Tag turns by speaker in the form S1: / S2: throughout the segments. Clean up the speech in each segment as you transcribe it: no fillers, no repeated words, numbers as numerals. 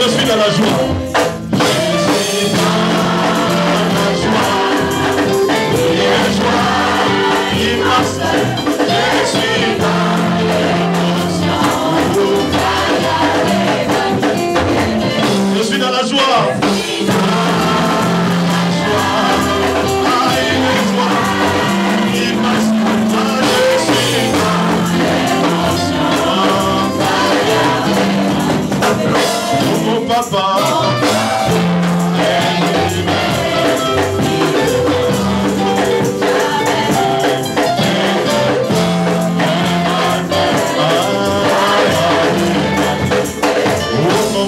S1: Je suis dans la joie. Je suis dans la joie. Mon papa.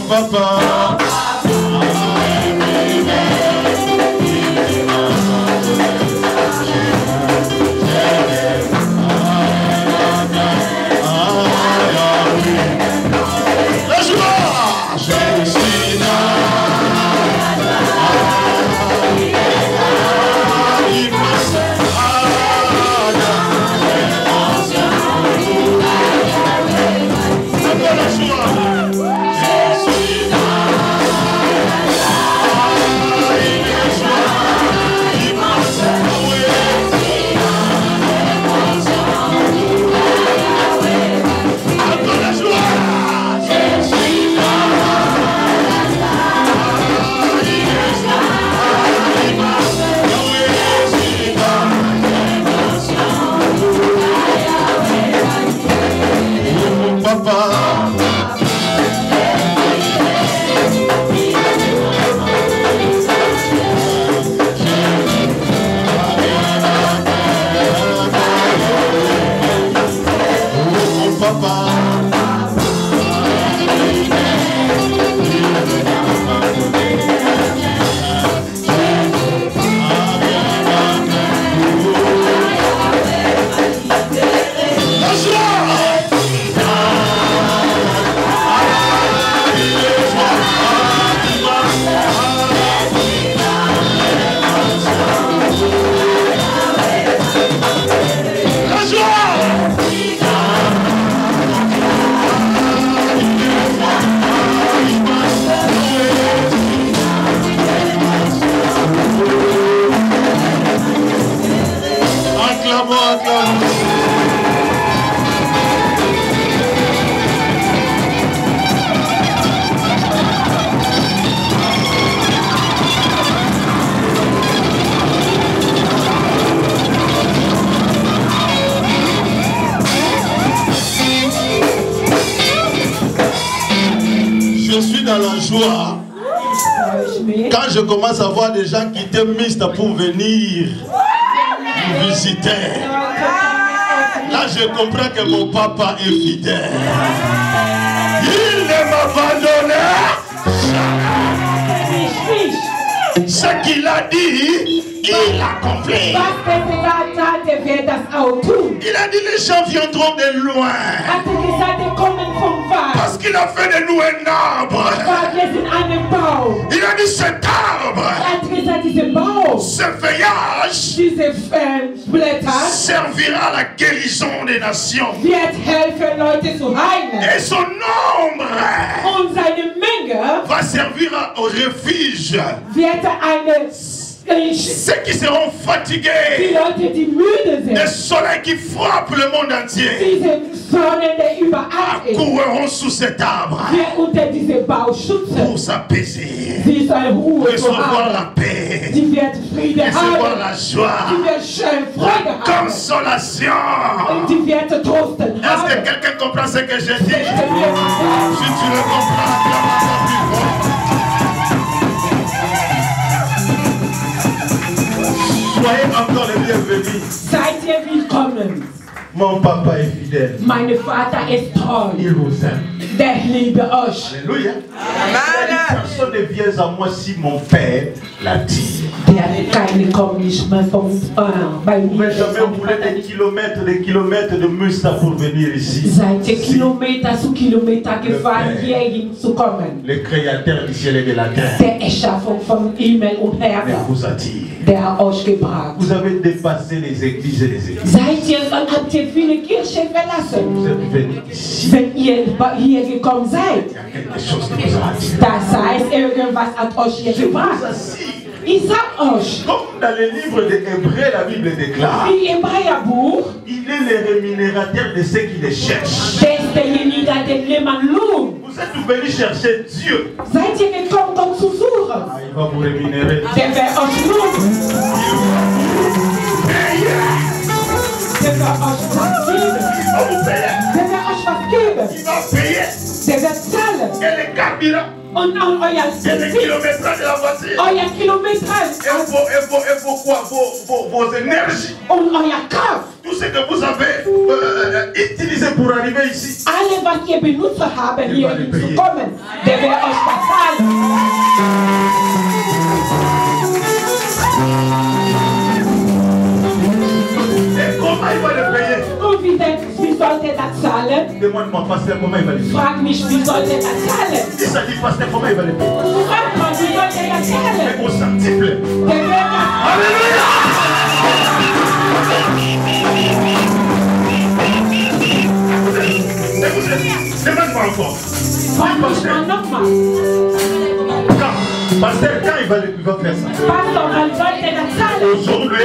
S1: Papa. Je suis dans la joie quand je commence à voir des gens qui étaient mixtes pour venir nous visiter. Là, je comprends que mon papa est fidèle. Il ne m'abandonne jamais. Ce qu'il a dit, il accomplit. Il a dit les gens viendront de loin. Parce qu'il a fait de nous un arbre. Il a dit cet arbre, ce feuillage servira à la guérison des nations. Et son ombre va servir au refuge. Ceux qui seront fatigués, le soleil qui frappe le monde entier, accourront sous cet arbre pour s'apaiser, recevoir la paix, recevoir la joie, la consolation. Est-ce que quelqu'un comprend ce que je dis? Si tu le comprends, soyez encore les bienvenus.
S2: Seid ihr willkommen.
S1: Mon papa est fidèle.
S2: Mein Vater ist treu.
S1: Il vous aime.
S2: Der liebe euch.
S1: Alléluia. Personne ne vient à moi si mon père l'a dit.
S2: Keine kommen nicht mehr vom bei
S1: Vous
S2: mir.
S1: ne pouvez jamais rouler des kilomètres de Musta pour venir ici.
S2: Seid ihr Kilometer zu Kilometer gefahren, hierhin zu kommen.
S1: Le créateur du ciel et de la terre.
S2: Der Erschaffung von Himmel und Erde.
S1: Il vous attire.
S2: Der euch gebracht.
S1: Vous avez dépassé les églises et les églises.
S2: Seid ihr, habt ihr viele Kirchen verlassen?
S1: Vous êtes venus ici.
S2: Wenn ihr hier gekommen seid,
S1: il y a quelque chose qui vous a attiré.
S2: das heißt, irgendwas hat euch hier gebracht. Ich sag euch,
S1: Comme dans les livres des Hébreux, la Bible déclare,
S2: im Hebräerbuch,
S1: il est le rémunérateur de ceux qui les cherchent.
S2: der ist derjenige, den jemand lohnt.
S1: Vous êtes venus chercher Dieu.
S2: Seid ihr gekommen, Gott zu suchen?
S1: Ah, il va vous rémunérer.
S2: Der wird euch lohnen. Der wird euch was geben.
S1: Il va vous payer.
S2: Der wird euch was geben.
S1: Il va payer.
S2: Der wird zahlen.
S1: Et le carburant.
S2: Und auch euer
S1: Et le kilométrage de la voiture.
S2: euer Kilometrage.
S1: Et vos quoi? Vos énergies.
S2: Und euer Kraft.
S1: Tout ce que vous avez utilisé pour arriver ici.
S2: Alle, was ihr benutzt haben, hier hinzukommen, der wird euch bezahlen.
S1: Et comment il va le payer?
S2: Und wie sollte er das zahlen?
S1: Demande-moi, pasteur, comment il va le payer?
S2: Frag mich, wie sollte er das zahlen?
S1: Il s'est dit, pasteur, comment il va le payer?
S2: Frag mal, wie sollte er das zahlen?
S1: Mais au centuple.
S2: Der wird
S1: Alléluia! Demande-moi encore.
S2: Frag mich mal nochmal.
S1: Quand? Pasteur, quand il va faire ça?
S2: Pastor, wann sollte er das zahlen?
S1: Aujourd'hui.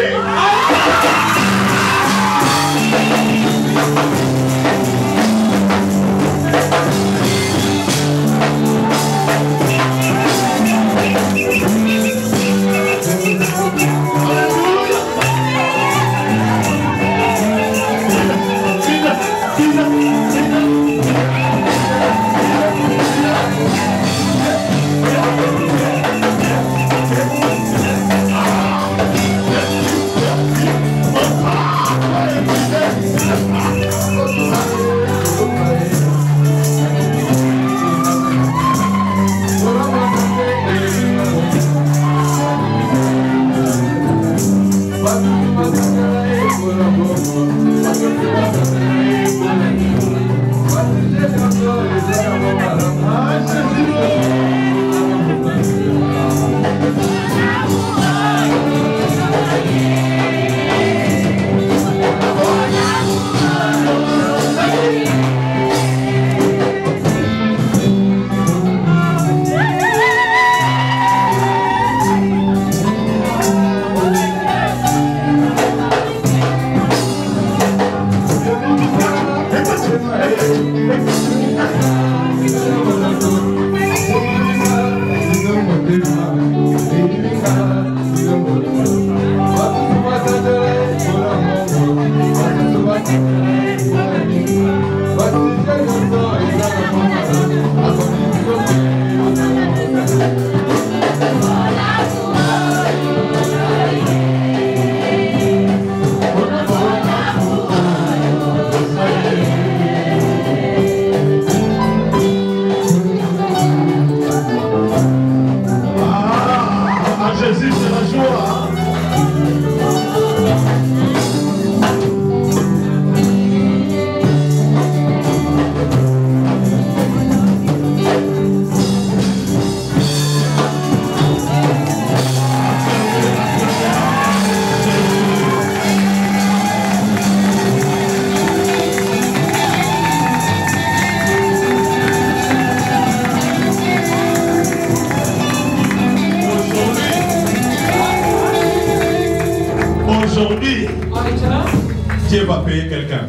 S1: Dieu va payer quelqu'un.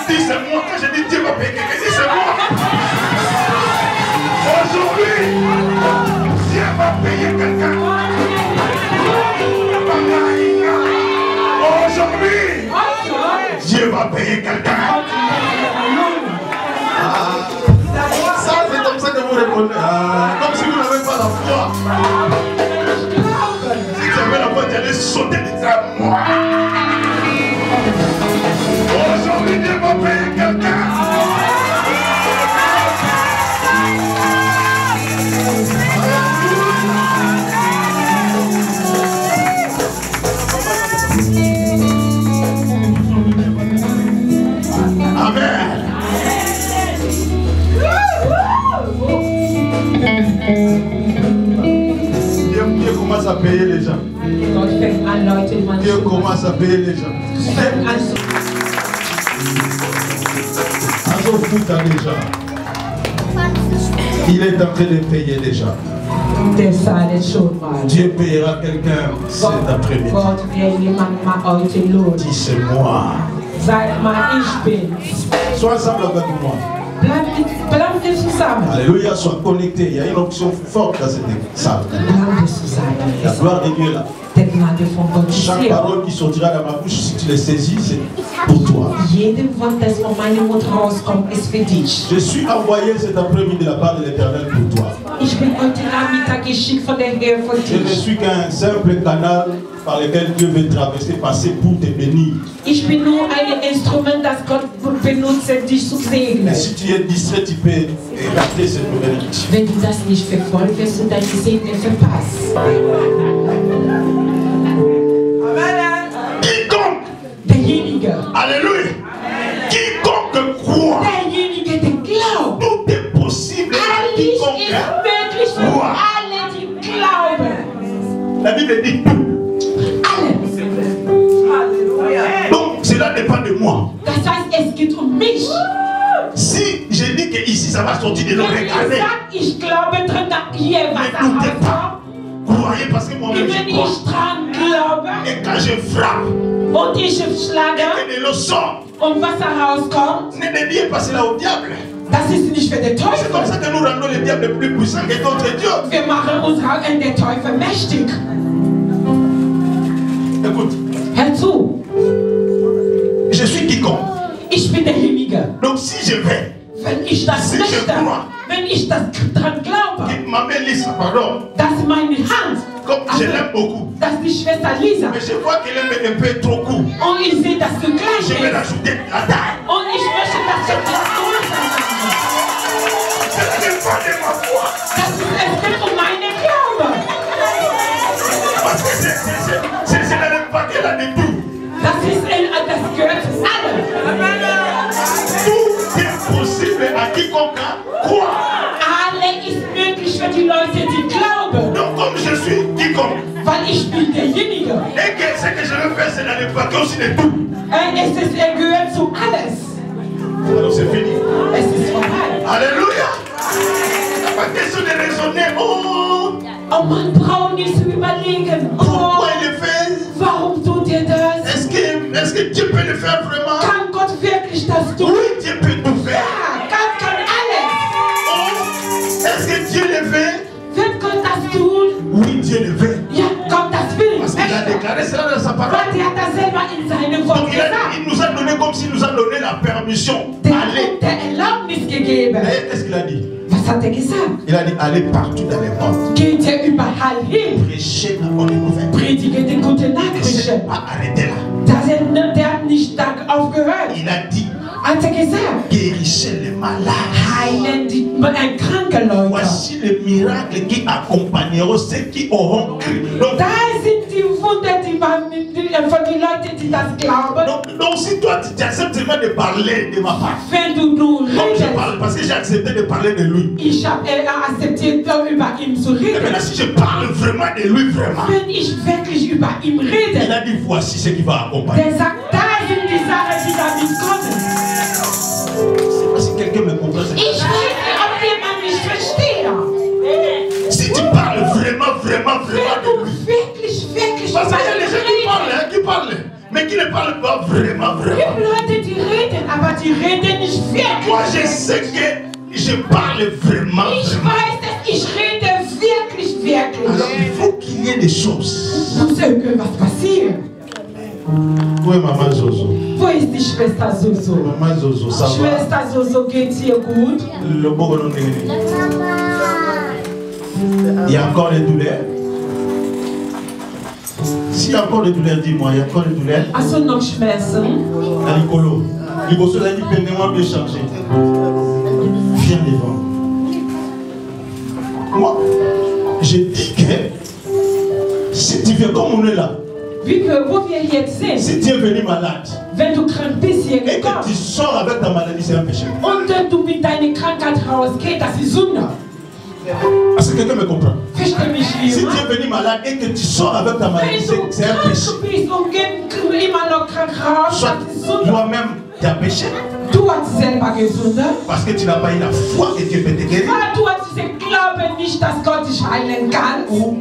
S1: Dis c'est moi, quand je dis Dieu va payer quelqu'un, dis c'est moi. Aujourd'hui, Dieu va payer quelqu'un. Aujourd'hui, Dieu va payer quelqu'un. Ça c'est comme ça que vous répondez. Comme si vous n'avez pas la foi. Si tu avais la foi, tu allais sauter de ça. Moi. Aujourd'hui, Dieu va payer quelqu'un. Amen. Dieu commence à payer les gens. Dieu commence à payer les gens. Azofuta déjà. Il est en train de payer déjà. Dieu payera quelqu'un cet après-midi. Dis c'est moi. Sois ensemble avec moi. Alléluia, sois connecté. Il y a une option forte dans cette salle. La gloire de Dieu est là. Chaque parole qui sortira de ma bouche, si tu les saisis, c'est pour toi. Je suis envoyé cet après-midi de la part de l'Éternel pour toi. Je ne suis qu'un simple canal par lequel Dieu veut traverser, passer pour te bénir. Mais si tu es distrait, tu peux rater cette nouvelle édition. Alléluia. Quiconque croit, tout est possible à quiconque croit. La Bible dit tout. Donc cela dépend de moi. Si je dis que ici ça va sortir de l'eau, regardez. N'écoutez pas. Croyez parce que moi-même je crois. Et quand je frappe, et que de l'eau sort, ne dédiez pas cela au diable. C'est comme ça que nous rendons le diable plus puissant que notre Dieu. Écoute. Je suis quiconque. Donc si je vais, si je crois, que ma main lisse, pardon, comme je l'aime beaucoup, mais je vois qu'elle aime un peu trop court, je vais l'ajouter la taille. C'est la défense de ma foi. Parce que c'est la défense qu'elle a de tout. Tout est possible à quiconque croit. Donc comme je suis quiconque, et que ce que je veux faire c'est la défense aussi de tout. Alors c'est fini. Alléluia. Pas question de raisonner. Pourquoi il le fait? Est-ce que Dieu peut le faire vraiment? Oui, Dieu peut tout faire. Est-ce que Dieu le fait? Oui, Dieu le fait. Parce qu'il a déclaré cela dans sa parole. Donc il nous a donné comme s'il nous a donné la permission d'aller. Qu'est-ce qu'il a dit? Il a dit allez partout dans les mondes. Prêchez la bonne nouvelle. Prêchez pas arrêter là. Il a dit guérissez les malades. Voici les miracles qui accompagneront ceux qui auront cru. Donc si toi tu acceptes seulement de parler de ma part, donc je parle parce que j'ai accepté de parler de lui. Et maintenant si je parle vraiment de lui, vraiment, il a dit voici ce qui va accompagner. Je ne sais pas si quelqu'un me comprend. Si tu parles vraiment de lui. Parce qu'il y a des gens qui parlent, mais qui ne parlent pas vraiment. Moi je sais que je parle vraiment. Alors il faut qu'il y ait des choses. Où est maman Zozo? Maman Zozo, ça va? Le beau nom de il y a encore des douleurs? S'il y a encore des douleurs, dis-moi, il y a encore des douleurs? Anicolo, il faut cela indépendamment de changer. Viens devant. Moi, je dis que si tu viens comme on est là, si tu es venu malade et que tu sors avec ta maladie, c'est un péché. Est-ce que quelqu'un me comprend? Si tu es venu malade et que tu sors avec ta maladie, c'est un péché. Soit toi-même tu as péché, Parce que tu n'as pas eu la foi que Dieu peut te guérir. Ou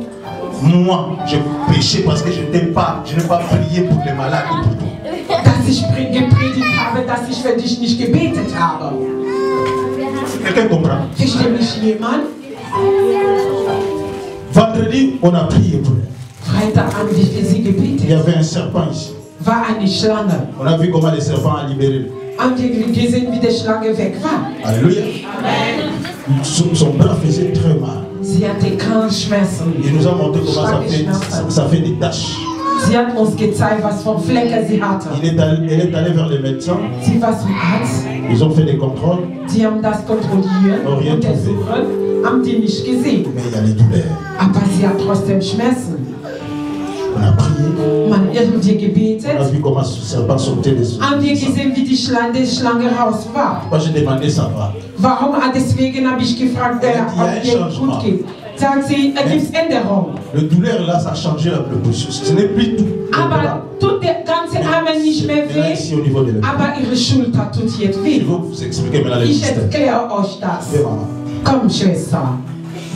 S1: moi, je péchais parce que je n'ai pas prié pour les malades ou pour toi. Quelqu'un comprend? Vendredi, on a prié pour elle. Il y avait un serpent ici. On a vu comment le serpent a libéré. Alléluia. Son bras faisait très mal. Il nous a montré comment ça fait des taches.
S2: Sie hat uns gezeigt, was für Flecke sie hatte.
S1: Elle est allée vers les médecins.
S2: Sie war zum Arzt.
S1: Ils ont fait des contrôles.
S2: Sie haben das kontrolliert, untersuchen, haben die nicht gesehen.
S1: Mais il y a les douleurs.
S2: Aber sie hat trotzdem Schmerzen.
S1: On a prié.
S2: Man hat gebetet.
S1: On a vu comment ce serpent sortait des.
S2: Haben wir gesehen, wie die Schlange raus war.
S1: Moi j'ai demandé ça va.
S2: Warum? Deswegen habe ich gefragt, ob ihr gut geht. Sagt sie, gibt es Änderungen.
S1: Le douleur là, ça a changé le plus. Ce n'est plus tout.
S2: Aber tut der ganze Arme nicht mehr weh. Aber ihre Schulter tut jetzt weh.
S1: Je vais vous expliquer maintenant le système.
S2: Ich erkläre euch das. Komm, Schwester.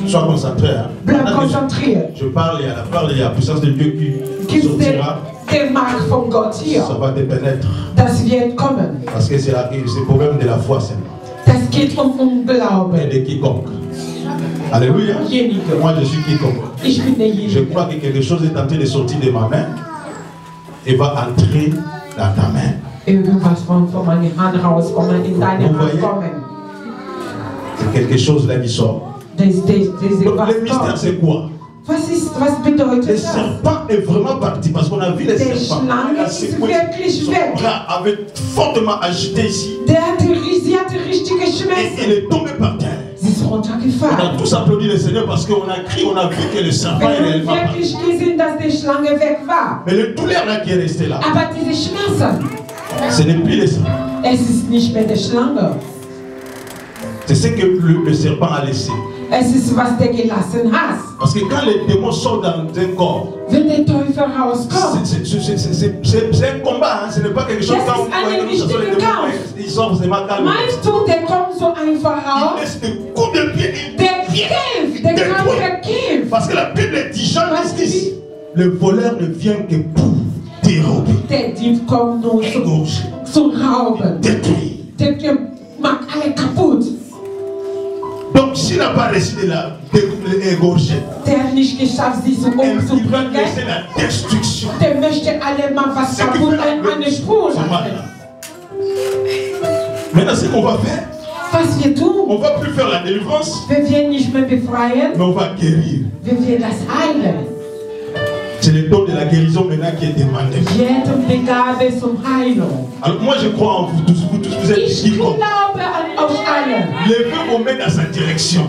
S1: Sois concentré. Hein.
S2: Bleib konzentriert.
S1: Je parle et à la parole, il y a la puissance de Dieu qui sortira.
S2: Der Mark von Gott hier.
S1: Ça va te pénétrer.
S2: Das wird kommen.
S1: Parce que c'est le problème de la foi seulement.
S2: Das geht Glauben.
S1: Et de quiconque. Alléluia. Moi je suis quiconque. Je crois que quelque chose est en train de sortir de ma main et va entrer dans ta main.
S2: Irgendwas von meiner Hand rauskommen, in deine Hand kommen.
S1: C'est quelque chose là qui sort. Donc, le mystère c'est quoi?
S2: Was bedeutet
S1: le serpent est vraiment parti parce qu'on a vu le serpent. Son bras avait fortement agité ici. Et il est tombé par terre. On a tous applaudi le Seigneur parce qu'on a crié, on a vu que le serpent est réellement parti. Mais le douleur là qui est resté là, ce n'est plus le serpent. C'est ce que le serpent a laissé. Parce que quand les démons sortent dans un corps, c'est un combat, hein? Ce n'est pas quelque chose quand ils sortent vraiment calmes. Ils laissent des coups de pied. Parce que la Bible dit, Jean dit, le voleur ne vient que pour dérober, égorger, détruire. Donc s'il n'a pas réussi de l'égorger, il va laisser la destruction. Maintenant ce qu'on va faire, on ne va plus faire la délivrance, mais on va guérir. C'est le don de la guérison maintenant qui est demandé. Alors moi je crois en vous tous, vous êtes quiconque. Levez vos mains dans sa direction.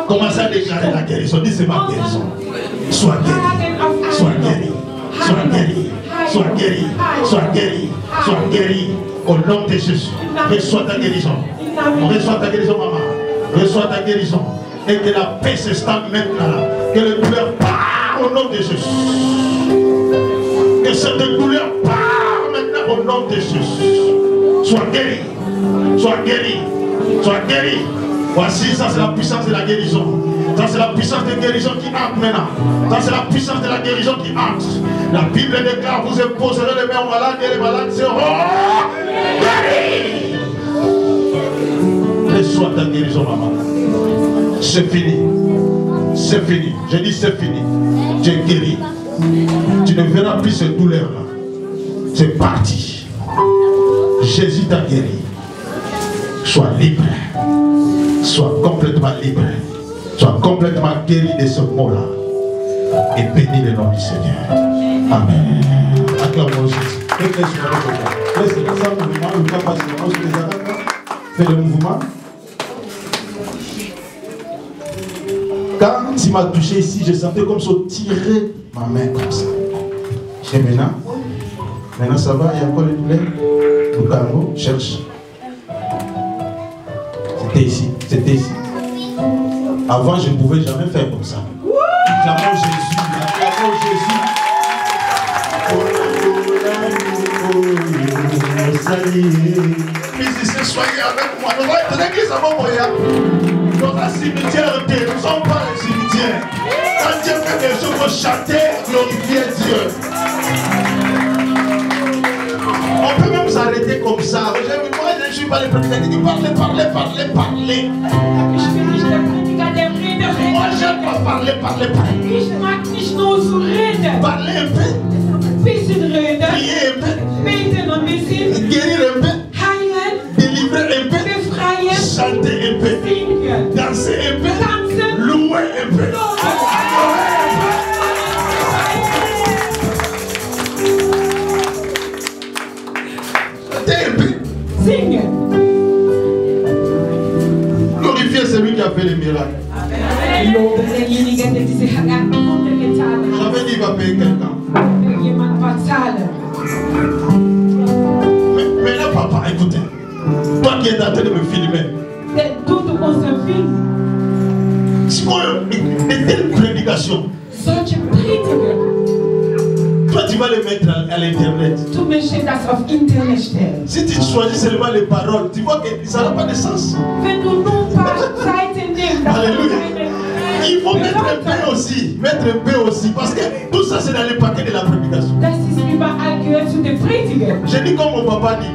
S1: Commencez à déclarer la guérison. Dis c'est ma guérison. Sois guéri. Sois guéri. Sois guéri. Sois guéri. Sois guéri. Sois guéri. Au nom de Jésus. Reçois ta guérison. Reçois ta guérison, maman. Reçois ta guérison. Et que la paix s'installe maintenant. Que le douleur part au nom de Jésus. Que cette douleur part maintenant au nom de Jésus. Sois guéri. Sois guéri. Sois guéri. Voici, ça c'est la puissance de la guérison. Ça c'est la puissance de guérison qui entre maintenant. Ça c'est la puissance de la guérison qui entre. La Bible déclare, vous imposerez les mains aux malades et les malades seront guéris. Reçois ta guérison, maman. C'est fini. C'est fini. Je dis c'est fini. Tu es guéri. Tu ne verras plus cette douleur-là. C'est parti. Jésus t'a guéri. Sois libre. Sois complètement libre. Sois complètement guéri de ce mot-là. Et bénis le nom du Seigneur. Amen. Acclamons Jésus. Laissez le mouvement. Fais le mouvement. Quand il m'a touché ici, je sentais comme si on tirait ma main comme ça. Et maintenant ça va, il y a encore une douleur. Lucango, cherche. C'était ici, c'était ici. Avant, je ne pouvais jamais faire comme ça. Acclamons Jésus, acclamons Jésus. Musiciens, soyez avec moi. Nous allons être l'église à Montmoya. Dans un cimetière, nous ne sommes pas les cimetières. Quand Dieu fait des choses, il faut chanter, glorifier Dieu. On peut même s'arrêter comme ça. Moi, je ne suis pas les prédicateurs. Ils disent parlez. Moi, j'aime pas parler. Parlez un peu. Prier un peu. Guérir un peu. Délivrer un peu. Chanter un peu. Danser un peu. Louer un peu. Glorifier celui qui a fait les miracles. J'avais dit qu'il va payer quelqu'un. Mais là, papa, écoutez. Toi qui es en train de me filmer. C'est quoi de telles prédications? Toi, tu vas les mettre à l'internet. Si tu choisis seulement les paroles, tu vois que ça n'a pas de sens. Alléluia. Il faut mettre un peu aussi. Parce que tout ça, c'est dans le paquet de la prédication. Je dis comme mon papa dit.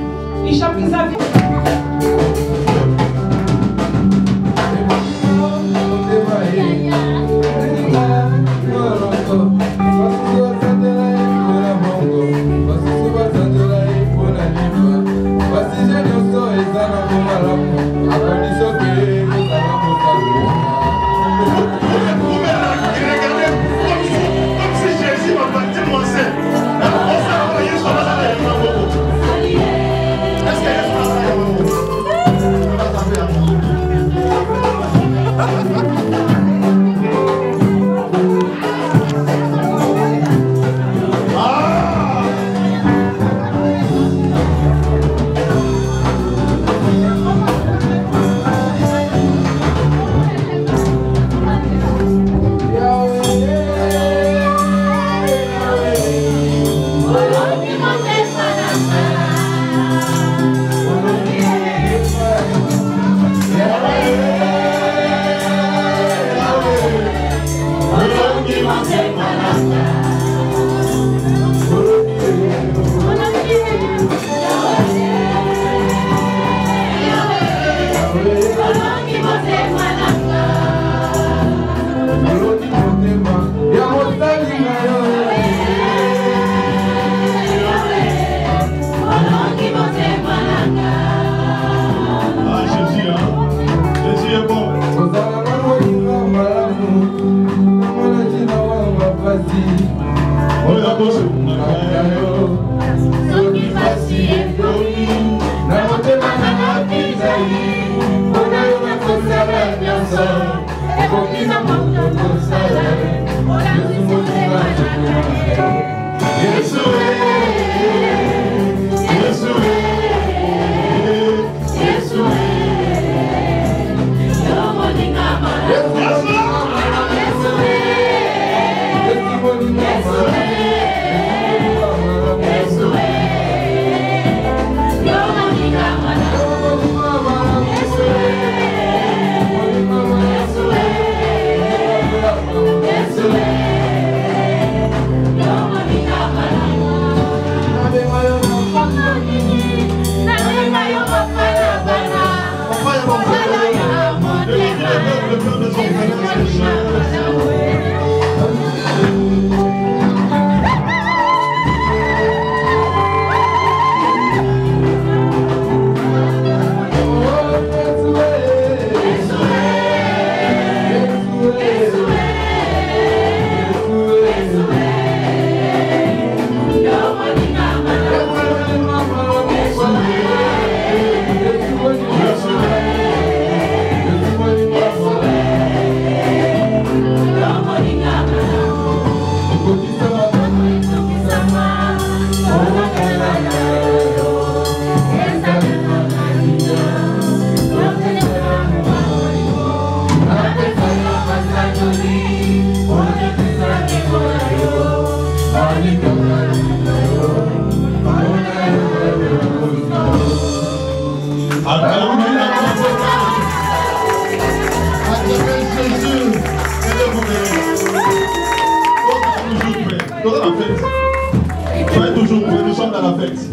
S1: complexe.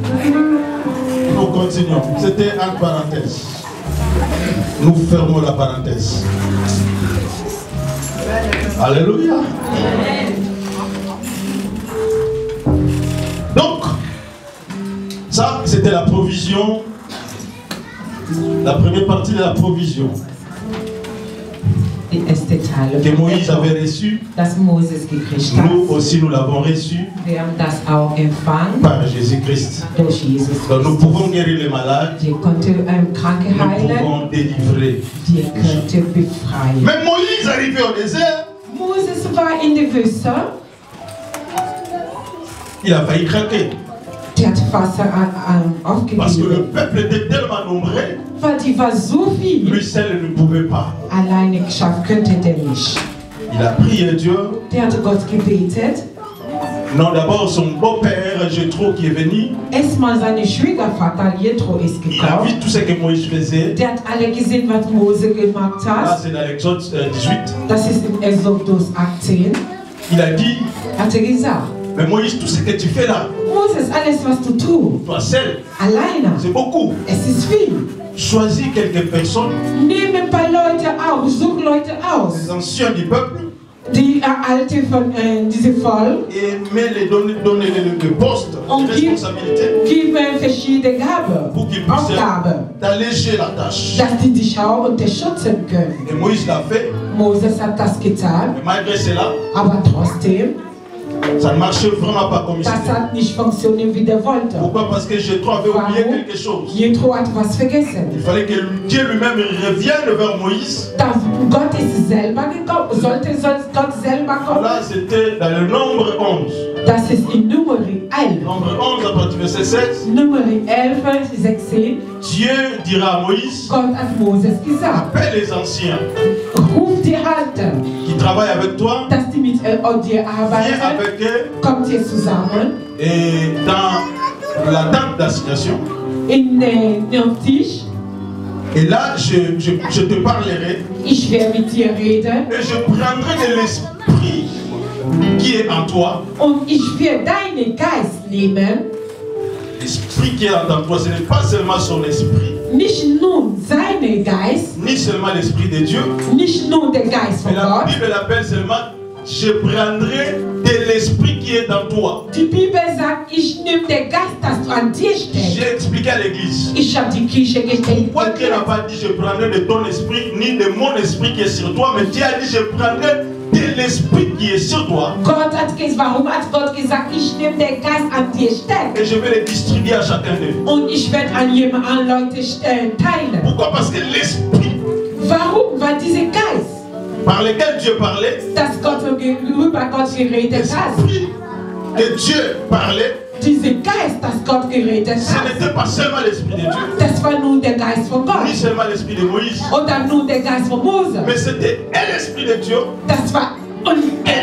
S1: Nous continuons. C'était une parenthèse. Nous fermons la parenthèse. Alléluia. Donc, ça, c'était la provision. La première partie de la provision que Moïse avait reçu. Nous aussi, nous l'avons reçu par Jésus-Christ. Donc, nous pouvons guérir les malades. Nous pouvons délivrer. Mais Moïse arrivé au désert. Il a failli craquer. Parce que le peuple était tellement nombreux. Lui seul ne pouvait pas. Il a prié Dieu. Non, d'abord son beau-père Jéthro qui est venu. Il a vu tout ce que Moïse faisait. Là, c'est dans l'Exode 18. Il a dit, mais Moïse, tout ce que tu fais là, toi seul, c'est beaucoup. Choisis quelques personnes, les anciens du peuple,
S2: die Alte von diesem Volk,
S1: et donner le poste de responsabilité
S2: verschiedene Gaben,
S1: pour qu'ils puissent alléger la tâche.
S2: dass die dich auch unterstützen können.
S1: Et Moïse l'a fait.
S2: Moses hat das getan,
S1: et malgré cela,
S2: aber trotzdem,
S1: ça ne marchait vraiment pas comme il
S2: das hat nicht funktioniert, wie der wollte.
S1: Pourquoi? Parce que Jéthro avait oublié quelque chose.
S2: Jéthro hat was vergessen.
S1: Il fallait que Dieu lui-même revienne vers Moïse.
S2: Gott ist selber gekommen, sollte Gott selber kommen.
S1: Là, c'était dans le nombre 11.
S2: Das ist in Numeri 11.
S1: Nombre 11 à partir du verset 16.
S2: Numeri 11, 16.
S1: Dieu dira à Moïse,
S2: Gott hat Moses gesagt,
S1: appelle les anciens
S2: ruf die Alten,
S1: qui travaillent avec toi,
S2: dass die mit dir arbeiten,
S1: viens avec eux,
S2: kommt ihr zusammen,
S1: et dans la tente d'assignation,
S2: in den Tisch,
S1: et là je te parlerai,
S2: ich werde mit dir reden,
S1: et je prendrai de l'esprit qui est en toi,
S2: und ich werde deinen Geist nehmen,
S1: l'esprit qui est en toi, ce n'est pas seulement son esprit,
S2: nicht nur seinen Geist,
S1: ni seulement l'esprit de Dieu,
S2: nicht nur der Geist von
S1: mais la
S2: Gott.
S1: Bible l'appelle seulement, je prendrai de l'esprit qui est en toi.
S2: Die Bibel sagt, ich nehme den Geist, das an dir steckt.
S1: J'ai expliqué à l'église.
S2: Ich habe die Kirche gestellt.
S1: Pourquoi Dieu n'a pas dit je prendrai de ton esprit, ni de mon esprit qui est sur toi, mais Dieu a dit je prendrai de l'esprit qui est sur toi.
S2: Warum hat Gott gesagt, ich nehme den Geist an dir steckt?
S1: Et je vais le distribuer à chacun d'eux.
S2: Und ich werde an Leute teilen.
S1: Pourquoi? Parce que l'esprit,
S2: warum? Weil dieser Geist,
S1: par lequel Dieu parlait,
S2: worüber Gott geredet hat,
S1: l'esprit que Dieu parlait,
S2: dieser Geist, das Gott geredet hat,
S1: ce n'était pas seulement l'esprit de Dieu,
S2: das war nun der Geist von Gott,
S1: ni seulement l'esprit de Moïse,
S2: oder nur der Geist von Mose,
S1: mais c'était l'esprit de Dieu,
S2: das war der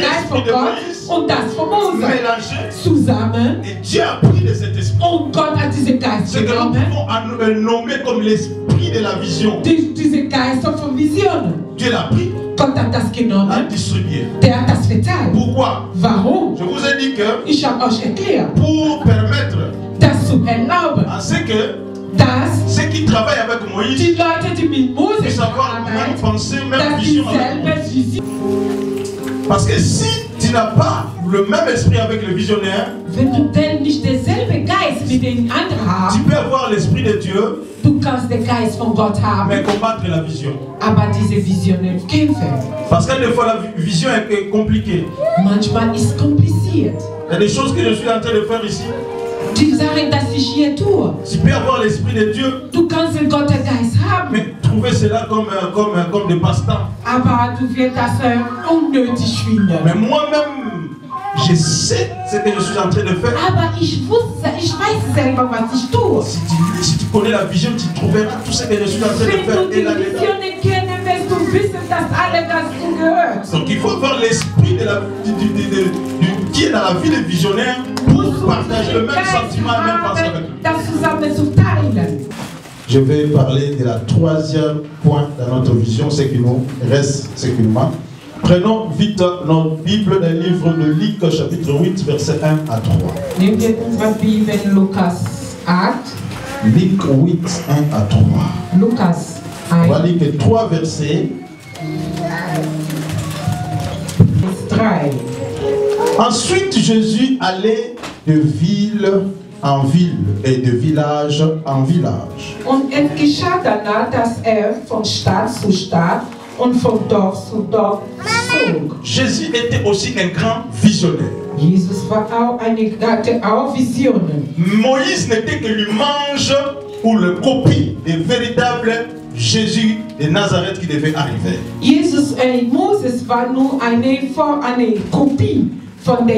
S2: Geist von Gott und das von Mose
S1: mélangé,
S2: zusammen,
S1: et Dieu a pris de cet esprit.
S2: und Gott hat diesen Geist
S1: Ce que nous
S2: genommen,
S1: pouvons nommer comme l'esprit de la vision.
S2: diese Geister von Visionen.
S1: Dieu l'a pris,
S2: Gott hat das
S1: l'a
S2: genommen,
S1: distribué.
S2: der hat das verteilt.
S1: Pourquoi?
S2: Warum?
S1: Je vous ai dit que
S2: Ich habe euch erklärt,
S1: pour permettre
S2: das zu erlauben,
S1: à ceux
S2: dass
S1: qui travaillent avec Moïse
S2: die Leute, die mit Mose
S1: puissent avoir la même
S2: arbeiten,
S1: pensée, même
S2: dass
S1: vision avec
S2: dieselbe
S1: Moïse.
S2: Vision.
S1: Parce que si tu n'as pas le même esprit avec le visionnaire,
S2: Wenn du denn nicht derselbe Geist mit den anderen
S1: tu
S2: hast,
S1: peux avoir l'esprit de Dieu,
S2: du kannst den Geist von Gott haben,
S1: mais combattre la vision.
S2: aber diese Visionen kämpfen.
S1: Parce que des fois la vision est compliquée.
S2: Manchmal ist es kompliziert.
S1: Il y a des choses que je suis en train de faire ici.
S2: Die Sachen, dass ich hier tue,
S1: Tu peux avoir l'esprit de Dieu,
S2: du kannst den Gottesgeist haben,
S1: mais trouver cela comme des passe-temps.
S2: aber du wirst das unnötig finden.
S1: Mais moi-même, je sais ce que je suis en train de faire.
S2: Aber ich weiß selber, was ich tue.
S1: Si tu connais la vision, tu trouveras tout ce que je suis en train de
S2: Wenn
S1: faire.
S2: du die Visionen kennen, wirst du wissen, dass alle dazu gehört.
S1: Donc il faut avoir l'esprit qui est dans la vie des visionnaires pour partager le même sentiment et même pensée avec lui.
S2: Das zusammen zu teilen.
S1: Je vais parler de la troisième point dans notre vision, ce qui nous reste, ce qui nous manque. Prenons vite notre Bible dans le livre de Luc, chapitre 8, versets 1 à 3.
S2: Nehmen wir unsere Bibel in Lukas 8.
S1: Luc 8, 1 à 3.
S2: Lukas
S1: On va
S2: 1,
S1: lire que 3 versets.
S2: Vers 3.
S1: Ensuite, Jésus allait de ville en ville et de village en village.
S2: Und es geschah danach, dass von Stadt zu Stadt und von Dorf zu Dorf zog.
S1: Jésus était aussi un grand visionnaire.
S2: Jesus hatte auch Visionen.
S1: Moïse n'était que l'image ou le copie des véritables Jésus de Nazareth qui devait arriver.
S2: Moses war nur eine Kopie von der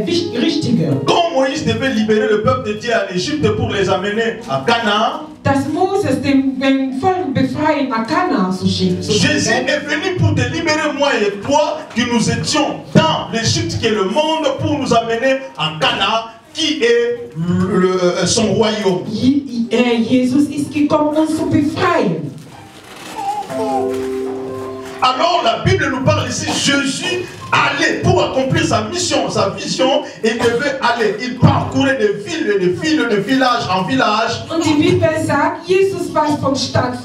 S2: richtige.
S1: Quand Moïse devait libérer le peuple de Dieu en Égypte pour les amener à Canaan,
S2: Dass Moses den Volk befreien nach Kanaan zu schicken.
S1: Jésus est venu pour te libérer, moi et toi, qui nous étions dans l'Égypte qui est le monde, pour nous amener à Canaan, qui est son royaume.
S2: Jesus ist gekommen, uns zu befreien.
S1: Alors la Bible nous parle ici, Jésus allait pour accomplir sa mission, sa vision, il devait aller. Il parcourait de ville et de ville, de village en village.
S2: Und die Bibel sagt, Jesus war von Stadt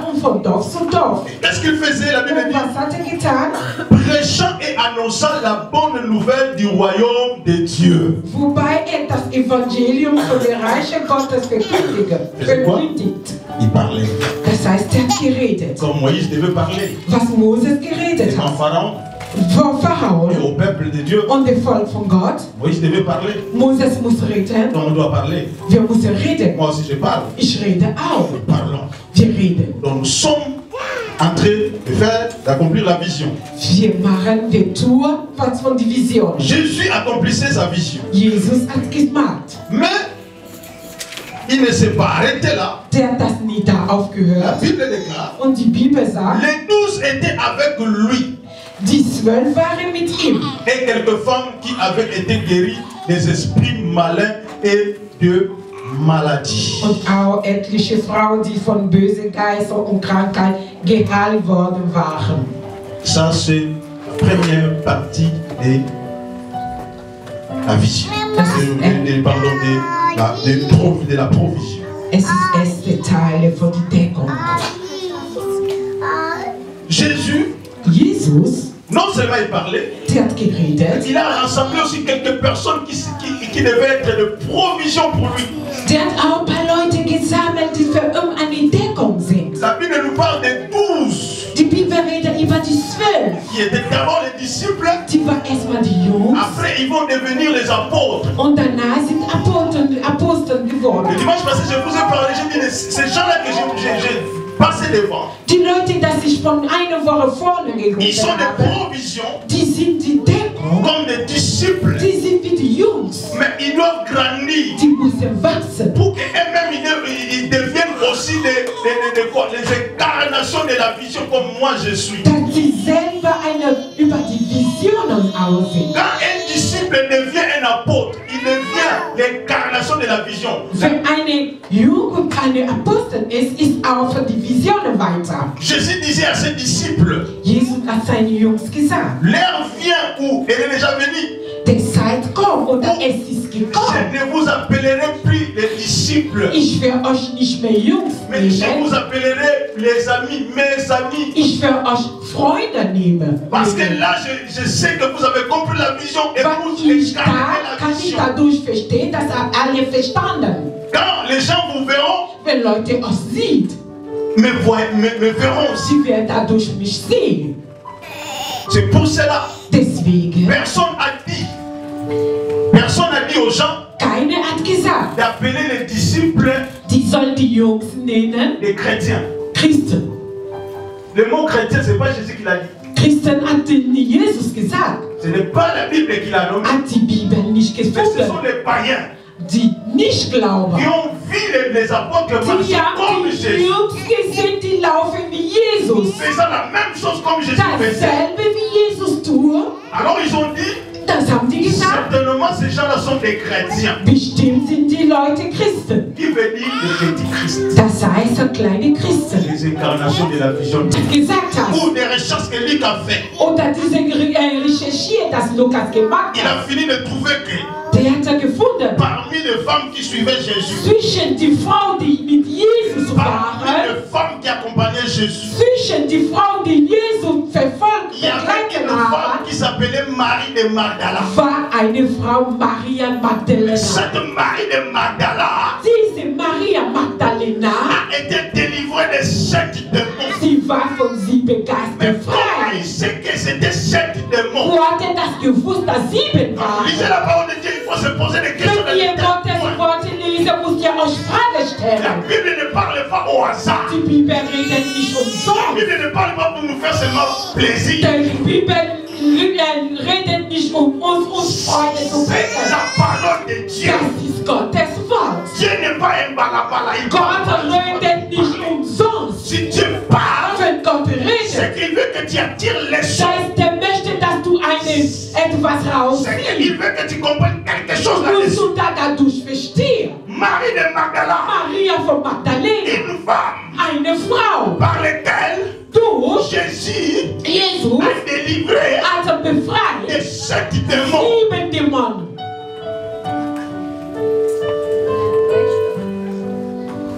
S2: und von Dorf zu Dorf.
S1: Qu'est-ce qu'il faisait? La Bible
S2: Und
S1: dit,
S2: was hat getan?
S1: prêchant et annonçant la bonne nouvelle du royaume de Dieu.
S2: Wobei das Evangelium von der Reiche Gottes verkündigt.
S1: Il parlait.
S2: Das heißt, hat geredet.
S1: Comme Moïse devait parler.
S2: Was Moses geredet
S1: Et quand
S2: hat.
S1: Pharaon
S2: Vor Pharao
S1: et au peuple de Dieu,
S2: und dem Volk von Gott.
S1: Moïse devait parler.
S2: Moses muss reden.
S1: Donc on doit parler.
S2: Wir müssen reden.
S1: Moi aussi je parle.
S2: Ich rede auch.
S1: Parlons.
S2: Wir reden.
S1: Donc nous sommes en train de faire, d'accomplir la vision.
S2: Wir tun was von der Vision.
S1: Jésus accomplissait sa vision.
S2: Jesus hat gemacht.
S1: Mais il ne s'est pas arrêté là.
S2: Der hat das nie da
S1: La
S2: aufgehört.
S1: Bible déclare,
S2: Und die Bibel sagt,
S1: les 12 étaient avec lui.
S2: die 12 waren mit ihm.
S1: Et quelques femmes qui avaient été guéries des esprits malins et de maladies.
S2: Und auch etliche Frauen, die von bösen Geistern und Krankheit geheilt worden waren.
S1: Ça, c'est la première partie de la vision. Pardon, de la provision.
S2: Es ist erste Teile von der Deckung.
S1: Jésus,
S2: Jesus,
S1: non seulement il parlait,
S2: der hat geredet,
S1: il a rassemblé aussi quelques personnes qui devaient être de provision pour lui.
S2: der hat auch ein paar Leute gesammelt, die für eine Deckung sind.
S1: La Bible nous parle des 12
S2: Die Bibel redet über die 12.
S1: qui étaient d'abord les disciples,
S2: Die war erstmal die Jungs
S1: après ils vont devenir les apôtres.
S2: und danach sind Apostel geworden.
S1: Le dimanche passé, je vous ai parlé, j'ai dit, ces gens-là que j'ai passé devant,
S2: Die Leute, die ich von einer Woche vorne
S1: ils sont
S2: geguckt
S1: des
S2: habe,
S1: provisions
S2: die sind die Deckung,
S1: comme des disciples,
S2: die sind wie die Jungs.
S1: mais ils doivent grandir
S2: Die müssen wachsen,
S1: pour qu'eux-mêmes ils deviennent aussi les incarnations de la vision comme moi je suis.
S2: dass sie selber über die Visionen aussehen.
S1: Quand un disciple devient un apôtre, il devient l'incarnation de la vision.
S2: Wenn eine Jugend eine Apostel ist auch für die Visionen weiter.
S1: Jésus disait à ses disciples,
S2: Jesus hat seine Jungs gesagt,
S1: l'heure vient où elle est déjà venue.
S2: die Zeit kommt oder es ist gekommen.
S1: Je ne vous appellerai plus les disciples,
S2: Ich werde euch nicht mehr Jungs
S1: mais je
S2: nehmen,
S1: vous appellerai les amis, mes amis.
S2: ich werde euch Freunde nehmen.
S1: Parce que là, je sais que vous avez compris la vision et
S2: Weil
S1: vous
S2: ich
S1: incarnez
S2: da
S1: la
S2: kann ich
S1: vision.
S2: dadurch verstehen, dass alle verstanden.
S1: Quand les gens vous verront,
S2: Wenn Leute euch sieht,
S1: me verront aussi.
S2: sie werden dadurch mich sehen.
S1: C'est pour cela,
S2: Deswegen,
S1: personne n'a dit aux gens
S2: keiner hat gesagt,
S1: d'appeler les disciples
S2: die sollen die Jungs nennen
S1: des chrétiens.
S2: Christen.
S1: Le mot chrétien, ce n'est pas Jésus qui l'a dit.
S2: Christen hat nie Jesus gesagt,
S1: Ce n'est pas la Bible qui l'a nommé.
S2: hat die Bibel nicht
S1: Mais ce sont
S2: gefunden.
S1: les païens
S2: Die nicht glauben.
S1: qui ont vu les apôtres
S2: Die
S1: marcher comme
S2: haben die
S1: Jésus.
S2: Jungs gesehen, die laufen wie Jesus.
S1: Faisant la même chose comme Jésus faisait.
S2: Dasselbe wie Jesus tue.
S1: Alors ils ont dit,
S2: Das haben die die gesagt?
S1: Certainement, ces gens-là sont des chrétiens.
S2: Bestimmt sind die Leute Christen.
S1: Qui veut dire les petits Christ.
S2: Das heißt kleine Christen.
S1: Les incarnations de la vision.
S2: Gesagt hast.
S1: Ou des recherches que Luc a fait.
S2: Oder diese recherchiert, das Lukas gemacht
S1: Il a
S2: hat.
S1: fini de trouver que
S2: Der hat gefunden.
S1: parmi les femmes qui suivaient Jésus,
S2: Zwischen die Frau, die mit Jesus
S1: parmi
S2: waren,
S1: les femmes qui accompagnaient Jésus,
S2: zwischen die Frauen, die Jesus verfolgt
S1: il y avait une
S2: begleitet
S1: femme
S2: haben,
S1: qui s'appelait Marie de Magdala.
S2: war eine Frau Maria Magdalena.
S1: Cette Marie de Magdala
S2: Diese Maria Magdalena,
S1: a été délivrée de 7 démons.
S2: sie war von 7 Geistern
S1: Mais comment il
S2: frei.
S1: sait que c'était 7 démons?
S2: Wo hat er das gewusst, dass 7
S1: Quand vous lisez
S2: waren?
S1: la parole de Dieu, il faut se poser des questions.
S2: Wenn ihr Gottes Worte lesen, müsst ihr euch Fragen
S1: La
S2: stellen.
S1: Bible ne parle pas au hasard.
S2: Die Bibel redet nicht
S1: La
S2: umsonst.
S1: Bible ne parle pas pour nous faire seulement plaisir.
S2: Die Bibel redet nicht uns Freude zu
S1: C'est
S2: bringen.
S1: la parole de Dieu.
S2: Das ist Gottes Wort.
S1: Dieu n'est pas un balabala. Il
S2: Gott
S1: parle.
S2: redet nicht umsonst.
S1: Si Dieu parle,
S2: Wenn Gott
S1: c'est
S2: redet,
S1: qu'il veut que tu attires les
S2: das
S1: choses.
S2: heißt, er möchte, dass du etwas
S1: C'est
S2: rausziehst.
S1: qu'il veut que tu comprennes quelque chose
S2: Musst
S1: là-dessus.
S2: du da dadurch verstehen.
S1: Marie de Magdala,
S2: Maria von Magdalena,
S1: une femme
S2: eine Frau,
S1: par laquelle
S2: durch
S1: Jésus
S2: Jesus
S1: a délivré
S2: hat befreit
S1: de 7 démons.
S2: 7 Dämonen.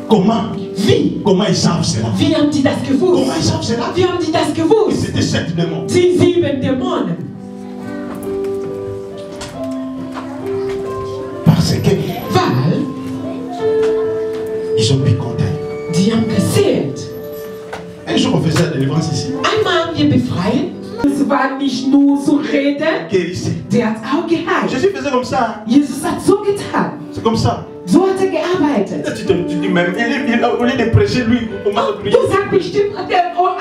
S1: Comment?
S2: Wie?
S1: Comment ils savent cela?
S2: Wie haben die das
S1: Comment ils
S2: gewusst?
S1: savent cela?
S2: Wie haben die das
S1: Et
S2: gewusst?
S1: c'était 7 démons.
S2: Die 7 Dämonen.
S1: Parce que
S2: Weil
S1: ils ont pu compter.
S2: die haben gezählt.
S1: Un jour, on faisait la délivrance ici.
S2: Einmal haben wir befreit. Es war nicht nur zu reden,
S1: Guérissez.
S2: der hat auch geheilt.
S1: Jésus faisait comme ça.
S2: Jesus hat so getan.
S1: C'est comme ça.
S2: So hat er gearbeitet.
S1: Et tu dis même, au lieu de prêcher, lui, on commence à prier.
S2: Du sagst bestimmt,